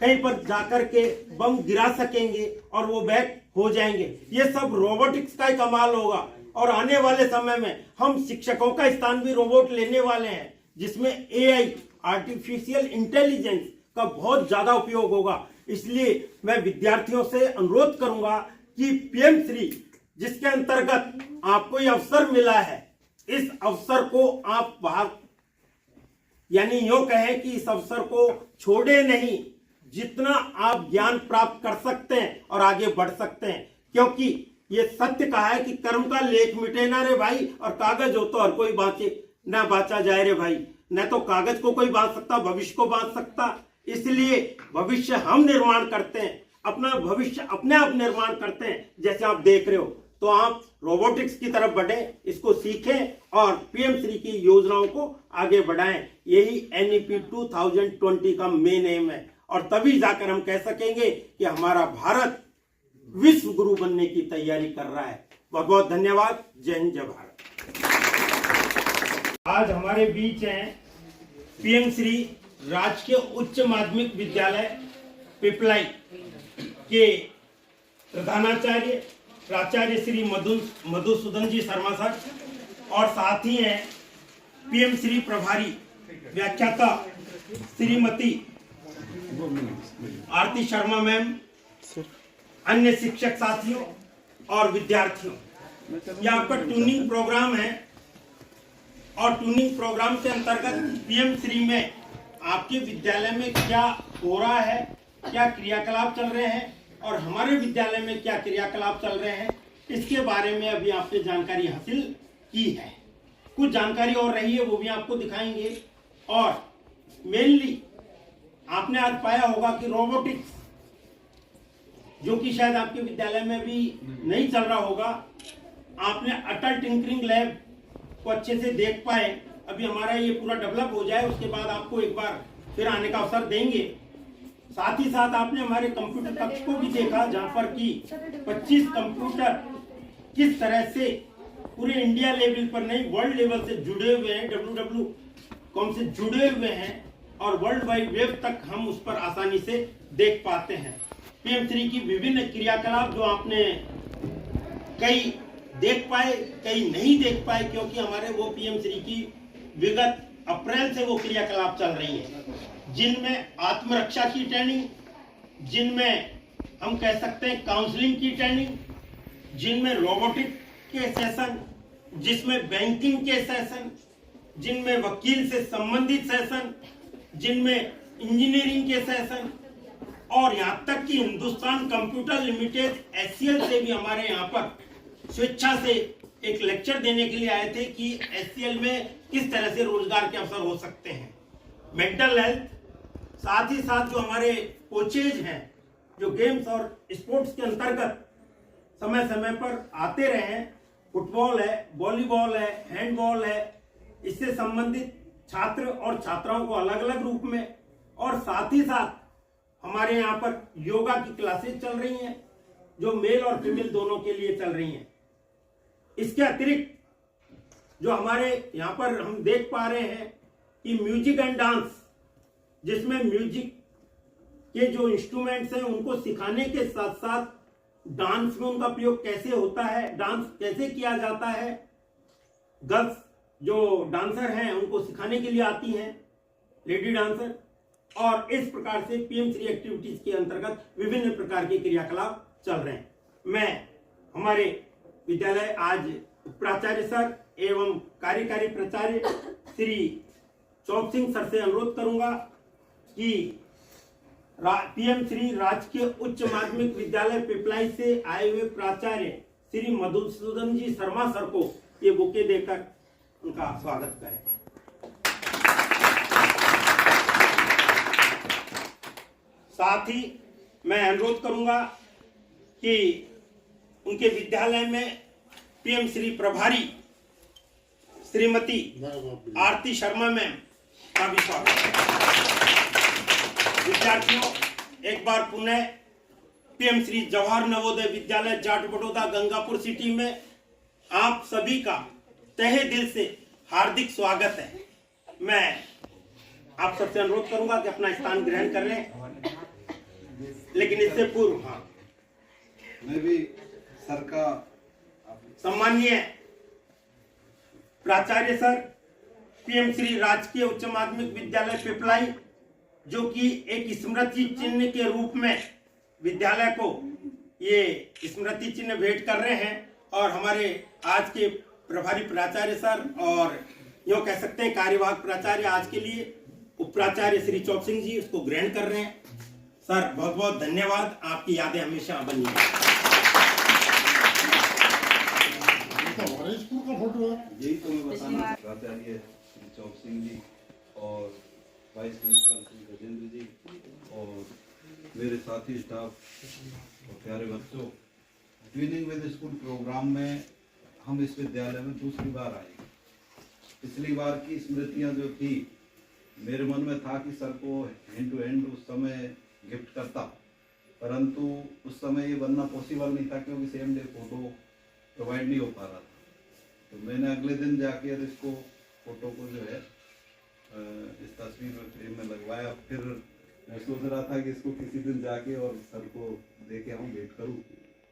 A: कहीं पर जाकर के बम गिरा सकेंगे और वो बैक हो जाएंगे। ये सब रोबोटिक्स का ही कमाल होगा। और आने वाले समय में हम शिक्षकों का स्थान भी रोबोट लेने वाले हैं, जिसमें एआई आर्टिफिशियल इंटेलिजेंस का बहुत ज्यादा उपयोग होगा। इसलिए मैं विद्यार्थियों से अनुरोध करूंगा कि पीएम श्री जिसके अंतर्गत आपको ये अवसर मिला है, इस अवसर को आप यानी यूं कहें कि इस अवसर को छोड़े नहीं। जितना आप ज्ञान प्राप्त कर सकते हैं और आगे बढ़ सकते हैं, क्योंकि ये सत्य कहा है कि कर्म का लेख मिटे ना रे भाई, और कागज हो तो हर कोई बाँचे ना बाँचा जाए रे भाई। न तो कागज को कोई बांध सकता, भविष्य को बांध सकता। इसलिए भविष्य हम निर्माण करते हैं, अपना भविष्य अपने आप निर्माण करते हैं। जैसे आप देख रहे हो, तो आप रोबोटिक्स की तरफ बढ़े, इसको सीखें और पीएम श्री की योजनाओं को आगे बढ़ाएं। यही NEP 2020 का मेन एम है, और तभी जाकर हम कह सकेंगे कि हमारा भारत विश्व गुरु बनने की तैयारी कर रहा है। बहुत बहुत धन्यवाद। जय हिंद, जय भारत। आज हमारे बीच हैं पीएम श्री राजकीय उच्च माध्यमिक विद्यालय पिपलाई के प्रधानाचार्य प्राचार्य श्री मधुसूदन जी शर्मा सर, और साथ ही हैं पीएम श्री प्रभारी व्याख्याता श्रीमती आरती शर्मा मैम, अन्य शिक्षक साथियों और विद्यार्थियों। यह आपका ट्यूनिंग प्रोग्राम है, और ट्यूनिंग प्रोग्राम के अंतर्गत पीएम श्री में आपके विद्यालय में क्या हो रहा है, क्या क्रियाकलाप चल रहे हैं, और हमारे विद्यालय में क्या क्रियाकलाप चल रहे हैं, इसके बारे में अभी आपने जानकारी हासिल की है। कुछ जानकारी और रही है, वो भी आपको दिखाएंगे। और मेनली आपने आज पाया होगा कि रोबोटिक्स, जो कि शायद आपके विद्यालय में भी नहीं चल रहा होगा, आपने अटल टिंकरिंग लैब को अच्छे से देख पाए। अभी हमारा ये पूरा डेवलप हो जाए, उसके बाद आपको एक बार फिर आने का अवसर देंगे। साथ ही साथ आपने हमारे कंप्यूटर कक्ष को भी देखा, जहां पर कि 25 कंप्यूटर किस तरह से पूरे इंडिया लेवल पर नहीं, वर्ल्ड लेवल से जुड़े हुए हैं, www.com से जुड़े हुए हैं, और वर्ल्ड वाइड वेब तक हम उस पर आसानी से देख पाते हैं। पीएम श्री की विभिन्न क्रियाकलाप जो आपने कई देख पाए, कई नहीं देख पाए, क्योंकि हमारे वो पीएम श्री की विगत अप्रैल से वो क्रियाकलाप चल रही है, जिनमें आत्मरक्षा की ट्रेनिंग, जिनमें हम कह सकते हैं काउंसलिंग की ट्रेनिंग, जिनमें रोबोटिक के सेशन, जिसमें बैंकिंग के सेशन, जिनमें वकील से संबंधित सेशन, जिनमें इंजीनियरिंग के सेशन, और यहाँ तक कि हिंदुस्तान कंप्यूटर लिमिटेड HCL से भी हमारे यहाँ पर स्वेच्छा से एक लेक्चर देने के लिए आए थे कि HCL में किस तरह से रोजगार के अवसर हो सकते हैं। मेंटल हेल्थ, साथ ही साथ जो हमारे कोचेज हैं, जो गेम्स और स्पोर्ट्स के अंतर्गत समय समय पर आते रहे हैं, फुटबॉल है, वॉलीबॉल है, हैंडबॉल है, इससे संबंधित छात्र और छात्राओं को अलग अलग रूप में, और साथ ही साथ हमारे यहाँ पर योगा की क्लासेस चल रही हैं, जो मेल और फीमेल दोनों के लिए चल रही हैं। इसके अतिरिक्त जो हमारे यहाँ पर हम देख पा रहे हैं कि म्यूजिक एंड डांस, जिसमें म्यूजिक के जो इंस्ट्रूमेंट्स हैं उनको सिखाने के साथ साथ डांस में उनका प्रयोग कैसे होता है, डांस कैसे किया जाता है, गर्ल्स जो डांसर हैं उनको सिखाने के लिए आती हैं, लेडी डांसर, और इस प्रकार से पीएम श्री एक्टिविटीज के अंतर्गत विभिन्न प्रकार के क्रियाकलाप चल रहे हैं। मैं हमारे विद्यालय आज प्राचार्य सर एवं कार्यकारी प्राचार्य श्री चौप सिंह सर से अनुरोध करूंगा कि पीएम श्री राजकीय उच्च माध्यमिक विद्यालय पिपलाई से आए हुए प्राचार्य श्री मधुसूदन जी शर्मा सर को ये बुके देकर उनका स्वागत करें। साथ ही मैं अनुरोध करूंगा कि उनके विद्यालय में पीएम श्री प्रभारी श्रीमती आरती शर्मा मैम का भी स्वागत है। विद्यार्थियों, एक बार पुनः पीएम श्री जवाहर नवोदय विद्यालय जाट बड़ौदा गंगापुर सिटी में आप सभी का तहे दिल से हार्दिक स्वागत है। मैं आप सबसे अनुरोध करूंगा कि अपना स्थान ग्रहण कर लें, लेकिन इससे पूर्व
F: मैं भी सर का
A: सम्माननीय प्राचार्य सर पीएम श्री राजकीय उच्च माध्यमिक विद्यालय पिपलाई, जो कि एक स्मृति चिन्ह के रूप में विद्यालय को ये स्मृति चिन्ह भेंट कर रहे हैं, और हमारे आज के प्रभारी प्राचार्य सर और यूँ कह सकते हैं कार्यवाहक प्राचार्य आज के लिए उप प्राचार्य श्री चौप सिंह जी उसको ग्रहण कर रहे हैं। सर बहुत बहुत धन्यवाद, आपकी यादें हमेशा बनी हैं।
F: यही तो मैं बताना प्राचार्य श्री चौप सिंह जी और वाइस प्रिंसिपल श्री गजेंद्र जी और मेरे साथी स्टाफ और प्यारे बच्चों, ट्विनिंग विद स्कूल प्रोग्राम में हम इस विद्यालय में दूसरी बार आए। पिछली बार की स्मृतियां जो थी, मेरे मन में था कि सर को हैंड टू हैंड उस समय गिफ्ट करता, परंतु उस समय ये बनना पॉसिबल नहीं था क्योंकि सेम डे फोटो प्रोवाइड नहीं हो पा रहा था। तो मैंने अगले दिन जाके इसको फोटो को जो है इस तस्वीर में फ्रेम में लगवाया। फिर मैं सोच रहा था कि इसको किसी दिन जाके और सर को दे के आऊँ, भेंट करूँ,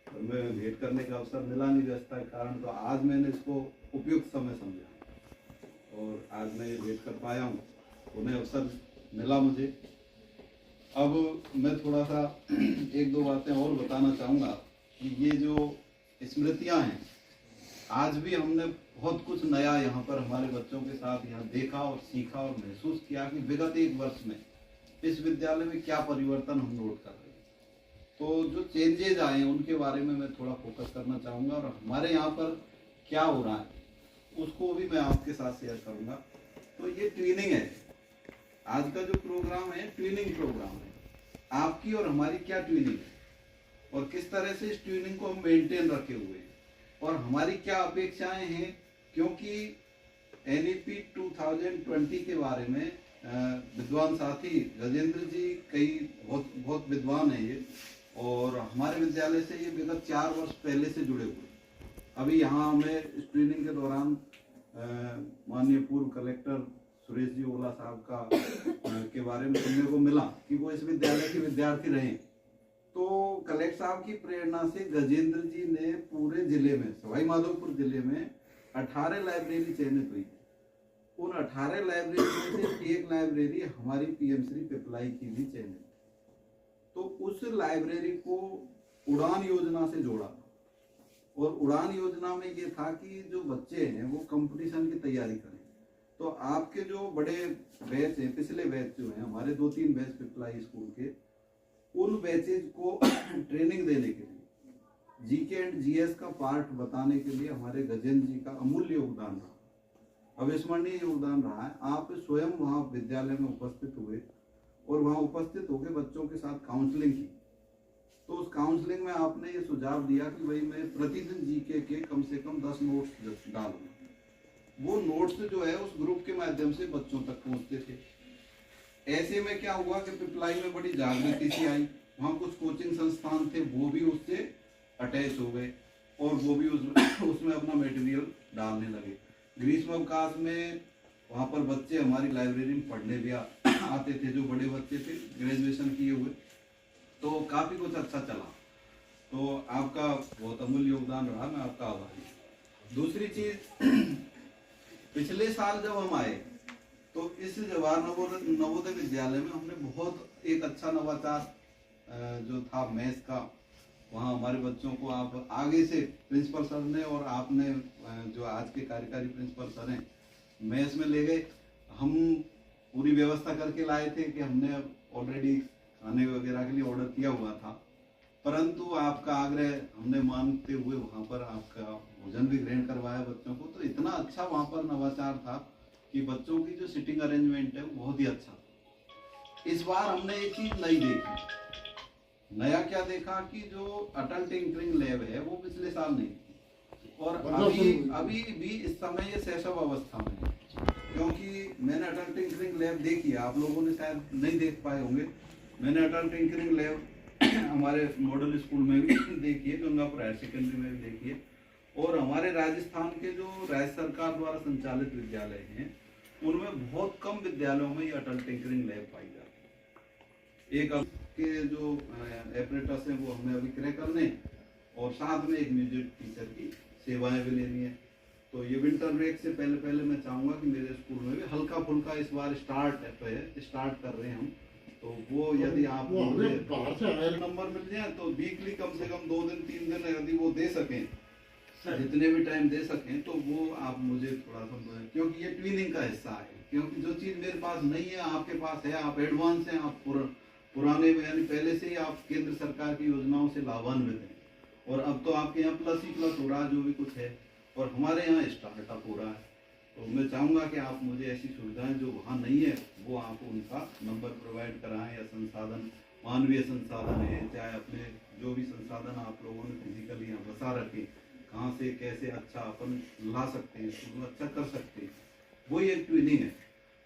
F: और मैं भेंट करने का अवसर मिला नहीं व्यवस्था के कारण। तो आज मैंने इसको उपयुक्त समय समझा और आज मैं ये भेंट कर पाया हूँ, उन्हें अवसर मिला मुझे। अब मैं थोड़ा सा एक दो बातें और बताना चाहूँगा कि ये जो स्मृतियाँ हैं, आज भी हमने बहुत कुछ नया यहाँ पर हमारे बच्चों के साथ यहाँ देखा और सीखा और महसूस किया कि विगत एक वर्ष में इस विद्यालय में क्या परिवर्तन हम नोट कर रहे हैं। तो जो चेंजेज आए हैं उनके बारे में मैं थोड़ा फोकस करना चाहूँगा और हमारे यहाँ पर क्या हो रहा है उसको भी मैं आपके साथ शेयर करूँगा। तो ये ट्विनिंग है, आज का जो प्रोग्राम है ट्विनिंग प्रोग्राम है। आपकी और हमारी क्या ट्विनिंग है और किस तरह से इस ट्विनिंग को हम मेंटेन रखे हुए हैं और हमारी क्या अपेक्षाएं हैं, क्योंकि NEP 2020 के बारे में विद्वान साथी गजेंद्र जी कई बहुत विद्वान हैं ये, और हमारे विद्यालय से ये विगत 4 वर्ष पहले से जुड़े हुए। अभी यहाँ हमें इस ट्रेनिंग के दौरान माननीय पूर्व कलेक्टर सुरेश जी ओला साहब का के बारे में सुनने को मिला कि वो इस विद्यालय के विद्यार्थी रहे। तो कलेक्टर साहब की प्रेरणा से गजेंद्र जी ने पूरे जिले में, सवाई माधोपुर जिले में 18 लाइब्रेरी चयनित हुई। उन 18 लाइब्रेरी में से एक लाइब्रेरी हमारी पीएम श्री पिपलाई की भी चयनित। तो उस लाइब्रेरी को उड़ान योजना से जोड़ा, और उड़ान योजना में ये था कि जो बच्चे हैं वो कंपटीशन की तैयारी करें। तो आपके जो बड़े बैच हैं, पिछले बैच जो हैं हमारे 2-3 बैच पिपलाई स्कूल के, उन बैचेज को ट्रेनिंग देने के लिए जीके एंड जीएस का पार्ट बताने के लिए हमारे गजेंद्र जी का अमूल्य योगदान रहा, अविस्मरणीय योगदान रहा है। आप स्वयं वहाँ विद्यालय में उपस्थित हुए और वहाँ उपस्थित होकर बच्चों के साथ काउंसलिंग की। तो उस काउंसलिंग में आपने ये सुझाव दिया कि भाई मैं प्रतिदिन जीके के कम से कम 10 नोट्स डालूंगा। वो नोट्स जो है उस ग्रुप के माध्यम से बच्चों तक पहुँचते थे। ऐसे में क्या हुआ कि पिपलाई में बड़ी जागृति सी आई, वहाँ कुछ कोचिंग संस्थान थे वो भी उससे अटैच हो गए और वो भी उसमें अपना मटेरियल डालने लगे। ग्रीष्म अवकाश में वहाँ पर बच्चे हमारी लाइब्रेरी में पढ़ने भी आते थे, जो बड़े बच्चे थे ग्रेजुएशन किए हुए। तो काफ़ी कुछ अच्छा चला। तो आपका बहुत अमूल्य योगदान रहा, मैं आपका आभारी हूँ। दूसरी चीज़, पिछले साल जब हम आए तो इस जवाहर नवोदय विद्यालय में हमने बहुत एक अच्छा नवाचार जो था मैथ्स का, वहाँ हमारे बच्चों को आप आगे से प्रिंसिपल सर ने और आपने जो आज के कार्यकारी प्रिंसिपल सर हैं मैथ्स में ले गए। हम पूरी व्यवस्था करके लाए थे कि हमने ऑलरेडी खाने वगैरह के लिए ऑर्डर किया हुआ था, परंतु आपका आग्रह हमने मानते हुए वहाँ पर आपका भोजन भी ग्रहण करवाया बच्चों को। तो इतना अच्छा वहाँ पर नवाचार था कि बच्चों की जो सिटिंग अरेंजमेंट है वो बहुत ही अच्छा था। इस बार हमने एक चीज नई देखी। नया क्या देखा कि जो अटल टिंकरिंग लैब है वो पिछले साल नहीं थी, और अभी भी इस समय ये शैशव अवस्था में है। क्योंकि मैंने अटल टिंकरिंग लैब देखी, आप लोगों ने शायद नहीं देख पाए होंगे। मैंने अटल टिंकरिंग लैब हमारे मॉडल स्कूल में भी देखी है, गंगापुर हायर सेकेंडरी में भी देखी है, और हमारे हमारे राजस्थान के जो राज्य सरकार द्वारा संचालित विद्यालय हैं उनमें बहुत कम विद्यालयों में ये अटल टिंकरिंग लैब पाई जाती है। एक अब के जो एपरेटस हैं वो हमें अभी क्रय करने और साथ में एक म्यूजिक टीचर की सेवाएं भी लेनी है। तो ये विंटर ब्रेक से पहले मैं चाहूँगा कि मेरे स्कूल में भी हल्का फुल्का इस बार स्टार्ट कर रहे हैं हम। तो वो यदि आप मुझे नंबर मिल जाए तो वीकली कम से कम 2 दिन 3 दिन यदि वो दे सकें, जितने भी टाइम दे सकें तो वो आप मुझे थोड़ा सा, क्योंकि ये ट्विनिंग का हिस्सा है। क्योंकि जो चीज़ मेरे पास नहीं है आपके पास है, आप एडवांस हैं, आप पुराने यानी पहले से ही आप केंद्र सरकार की योजनाओं से लाभान्वित हैं और अब तो आपके यहाँ प्लस ही प्लस हो रहा है जो भी कुछ है और हमारे यहाँ स्टार्टअप हो रहा है। तो मैं चाहूँगा कि आप मुझे ऐसी सुविधाएं जो वहाँ नहीं है वो आप उनका नंबर प्रोवाइड कराएं या संसाधन, मानवीय संसाधन है, चाहे अपने जो भी संसाधन आप लोगों ने फिजिकली यहाँ बसा रखे, कहाँ से कैसे अच्छा अपन ला सकते हैं, उसको अच्छा कर सकते हैं, वही एक ट्विनिंग है।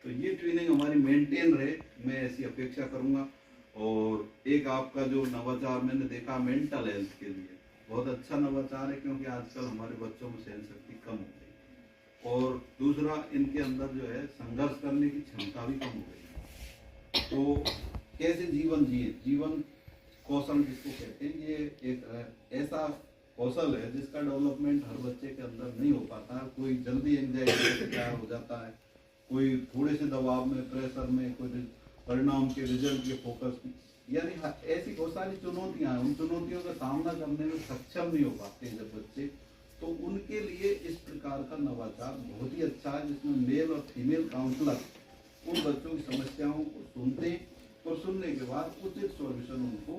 F: तो ये ट्विनिंग हमारी मेंटेन रहे, मैं ऐसी अपेक्षा करूँगा। और एक आपका जो नवाचार मैंने देखा मेंटल हेल्थ के लिए बहुत अच्छा नवाचार है, क्योंकि आजकल हमारे बच्चों में सहन शक्ति कम हो गई और दूसरा इनके अंदर जो है संघर्ष करने की क्षमता भी कम हो गई। तो कैसे जीवन जिए, जीवन कौशल जिसको कहते हैं, ये एक ऐसा कौशल है जिसका डेवलपमेंट हर बच्चे के अंदर नहीं हो पाता है। कोई जल्दी एंजाइटी का शिकार हो जाता है, कोई थोड़े से दबाव में, प्रेशर में, कोई परिणाम के रिजल्ट के फोकस में, यानी ऐसी बहुत सारी चुनौतियां हैं। उन चुनौतियों का सामना करने में सक्षम नहीं हो पाते जब बच्चे, तो उनके लिए इस प्रकार का नवाचार बहुत ही अच्छा है जिसमें मेल और फीमेल काउंसलर उन बच्चों की समस्याओं को सुनते हैं और सुनने के बाद उचित सॉल्यूशन उनको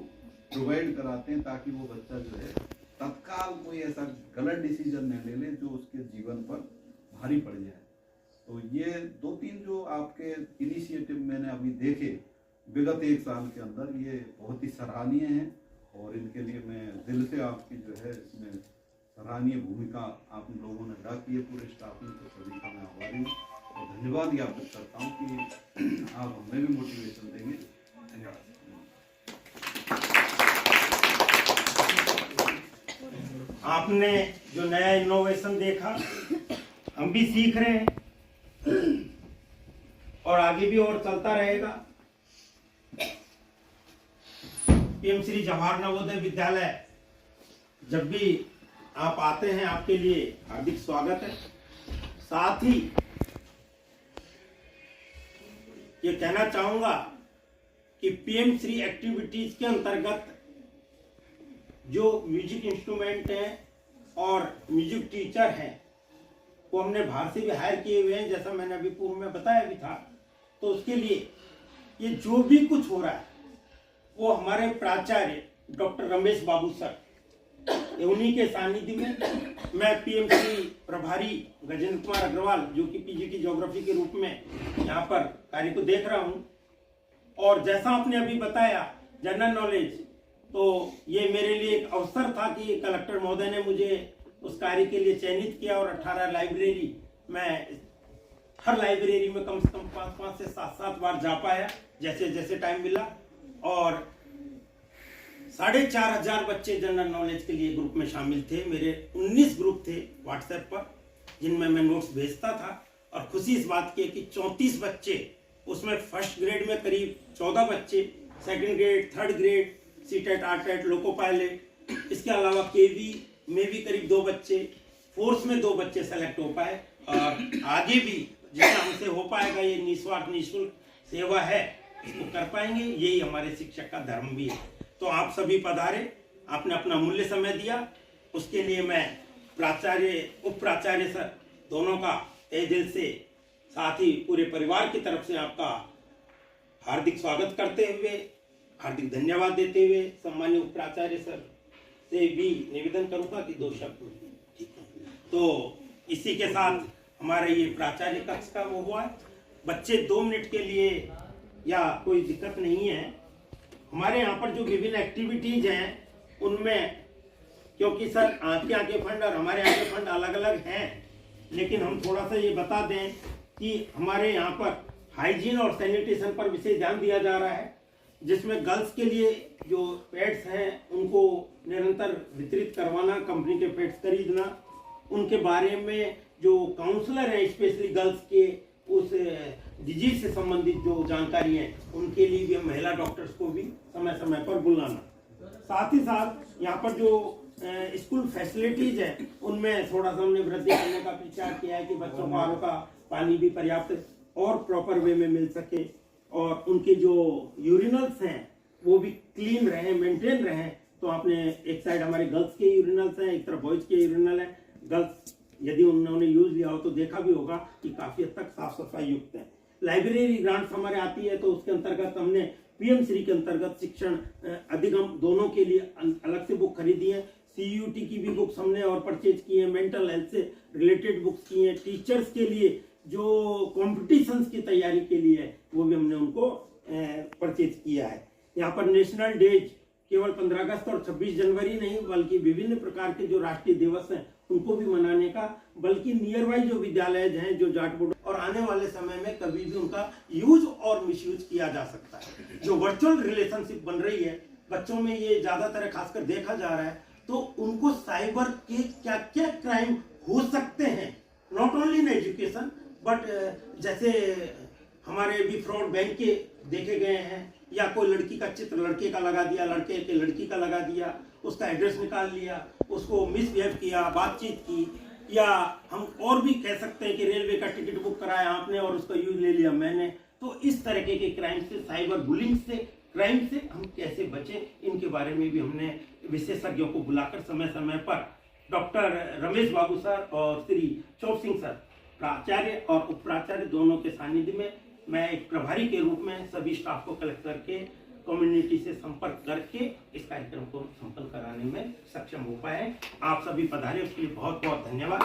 F: प्रोवाइड कराते हैं ताकि वो बच्चा जो है तत्काल कोई ऐसा गलत डिसीजन न ले ले जो उसके जीवन पर भारी पड़ जाए। तो ये 2-3 जो आपके इनिशिएटिव मैंने अभी देखे विगत 1 साल के अंदर, ये बहुत ही सराहनीय हैं और इनके लिए मैं दिल से आपकी जो है इसमें सराहनीय भूमिका आप लोगों ने अदा की है। पूरे स्टाफ में तो सभी का मैं आभारी हूँ और धन्यवाद ज्ञापित करता हूँ कि आप हमें भी मोटिवेशन देंगे। धन्यवाद।
A: आपने जो नया इनोवेशन देखा, हम भी सीख रहे हैं और आगे भी और चलता रहेगा। पीएम श्री जवाहर नवोदय विद्यालय जब भी आप आते हैं आपके लिए हार्दिक स्वागत है। साथ ही ये कहना चाहूंगा कि पीएम श्री एक्टिविटीज के अंतर्गत जो म्यूजिक इंस्ट्रूमेंट हैं और म्यूजिक टीचर हैं वो हमने बाहर से भी हायर किए हुए हैं, जैसा मैंने अभी पूर्व में बताया भी था। तो उसके लिए ये जो भी कुछ हो रहा है वो हमारे प्राचार्य डॉक्टर रमेश बाबू सर, उन्हीं के सानिध्य में मैं पीएमसी प्रभारी गजेंद्र कुमार अग्रवाल जो कि पीजीटी ज्योग्राफी के रूप में यहाँ पर कार्य को देख रहा हूँ। और जैसा आपने अभी बताया जनरल नॉलेज, तो ये मेरे लिए एक अवसर था कि कलेक्टर महोदय ने मुझे उस कार्य के लिए चयनित किया और 18 लाइब्रेरी, मैं हर लाइब्रेरी में कम से कम 5 से 7 बार जा पाया जैसे जैसे टाइम मिला। और 4,500 बच्चे जनरल नॉलेज के लिए ग्रुप में शामिल थे। मेरे 19 ग्रुप थे व्हाट्सएप पर जिनमें मैं नोट्स भेजता था। और खुशी इस बात की है कि 34 बच्चे, उसमें फर्स्ट ग्रेड में करीब 14 बच्चे, second grade, third grade, CTET, RTET, loco pilot, इसके अलावा केवी में भी करीब 2 बच्चे, फोर्स में 2 बच्चे सेलेक्ट हो पाए। और आगे भी जितना हमसे हो पाएगा, ये निस्वार्थ निःशुल्क सेवा है, इसको कर पाएंगे। यही हमारे शिक्षक का धर्म भी है। तो आप सभी पधारे, आपने अपना मूल्य समय दिया, उसके लिए मैं प्राचार्य, उप प्राचार्य सर दोनों का तहे दिल से, साथ ही पूरे परिवार की तरफ से आपका हार्दिक स्वागत करते हुए, हार्दिक धन्यवाद देते हुए सम्मानीय उप प्राचार्य सर से भी निवेदन करूंगा कि 2 शब्द। तो इसी के साथ हमारा ये प्राचार्य कक्ष का वो हुआ है। बच्चे 2 मिनट के लिए या कोई दिक्कत नहीं है। हमारे यहाँ पर जो विभिन्न एक्टिविटीज हैं उनमें, क्योंकि सर आंखें फंड और हमारे यहाँ के फंड अलग अलग हैं, लेकिन हम थोड़ा सा ये बता दें कि हमारे यहाँ पर हाइजीन और सैनिटेशन पर विशेष ध्यान दिया जा रहा है, जिसमें गर्ल्स के लिए जो पैड्स हैं उनको निरंतर वितरित करवाना, कंपनी के पैड्स खरीदना, उनके बारे में जो काउंसलर हैं स्पेशली गर्ल्स के उस डिजीज से संबंधित जो जानकारी है उनके लिए भी हम महिला डॉक्टर्स को भी समय समय पर बुलाना। साथ ही साथ यहाँ पर जो स्कूल फैसिलिटीज है उनमें थोड़ा सा हमने वृद्धि करने का विचार किया है कि बच्चों को आर का पानी भी पर्याप्त और प्रॉपर वे में मिल सके और उनके जो यूरिनल्स हैं वो भी क्लीन रहे, मेंटेन रहे। तो आपने एक साइड हमारे गर्ल्स के यूरिनल्स हैं, एक तरफ बॉयज के यूरिनल है। गर्ल्स यदि उन्होंने यूज लिया हो तो देखा भी होगा कि काफी हद तक साफ सफाई युक्त है। लाइब्रेरी ग्रांट्स हमारे आती है तो उसके अंतर्गत हमने पीएम श्री के अंतर्गत शिक्षण अधिगम दोनों के लिए अलग से बुक खरीदी है। CUT की भी बुक्स हमने और परचेज की है, मेंटल हेल्थ से रिलेटेड बुक्स की हैं। टीचर्स के लिए जो कॉम्पिटिशन्स की तैयारी के लिए है वो भी हमने उनको परचेज किया है। यहाँ पर नेशनल डेज केवल 15 अगस्त और 26 जनवरी नहीं बल्कि विभिन्न प्रकार के जो राष्ट्रीय दिवस हैं उनको भी मनाने का, बल्कि नियर बाई जो विद्यालय हैं जो जाट बोर्ड और आने वाले समय में कभी भी उनका यूज और मिसयूज किया जा सकता है। जो वर्चुअल रिलेशनशिप बन रही है बच्चों में ये ज्यादातर खासकर देखा जा रहा है, तो उनको साइबर के क्या क्या क्राइम हो सकते हैं, not only in education but जैसे हमारे भी फ्रॉड बैंक के देखे गए हैं, या कोई लड़की का चित्र लड़के का लगा दिया, लड़के के लड़की का लगा दिया, उसका एड्रेस निकाल लिया, उसको मिसबिहेव किया, बातचीत की, या हम और भी कह सकते हैं कि रेलवे का टिकट बुक कराया आपने और उसका यूज ले लिया मैंने। तो इस तरह के क्राइम से, साइबर बुलिंग से, क्राइम से हम कैसे बचें, इनके बारे में भी हमने विशेषज्ञों को बुलाकर समय समय पर डॉक्टर रमेश बाबू सर और श्री चौप सिंह सर प्राचार्य और उप प्राचार्य दोनों के सानिध्य में मैं एक प्रभारी के रूप में सभी स्टाफ को कलेक्ट करके कम्युनिटी से संपर्क करके इस कार्यक्रम को संपन्न कराने में सक्षम हो पाए। आप सभी पधारे उसके लिए बहुत बहुत धन्यवाद।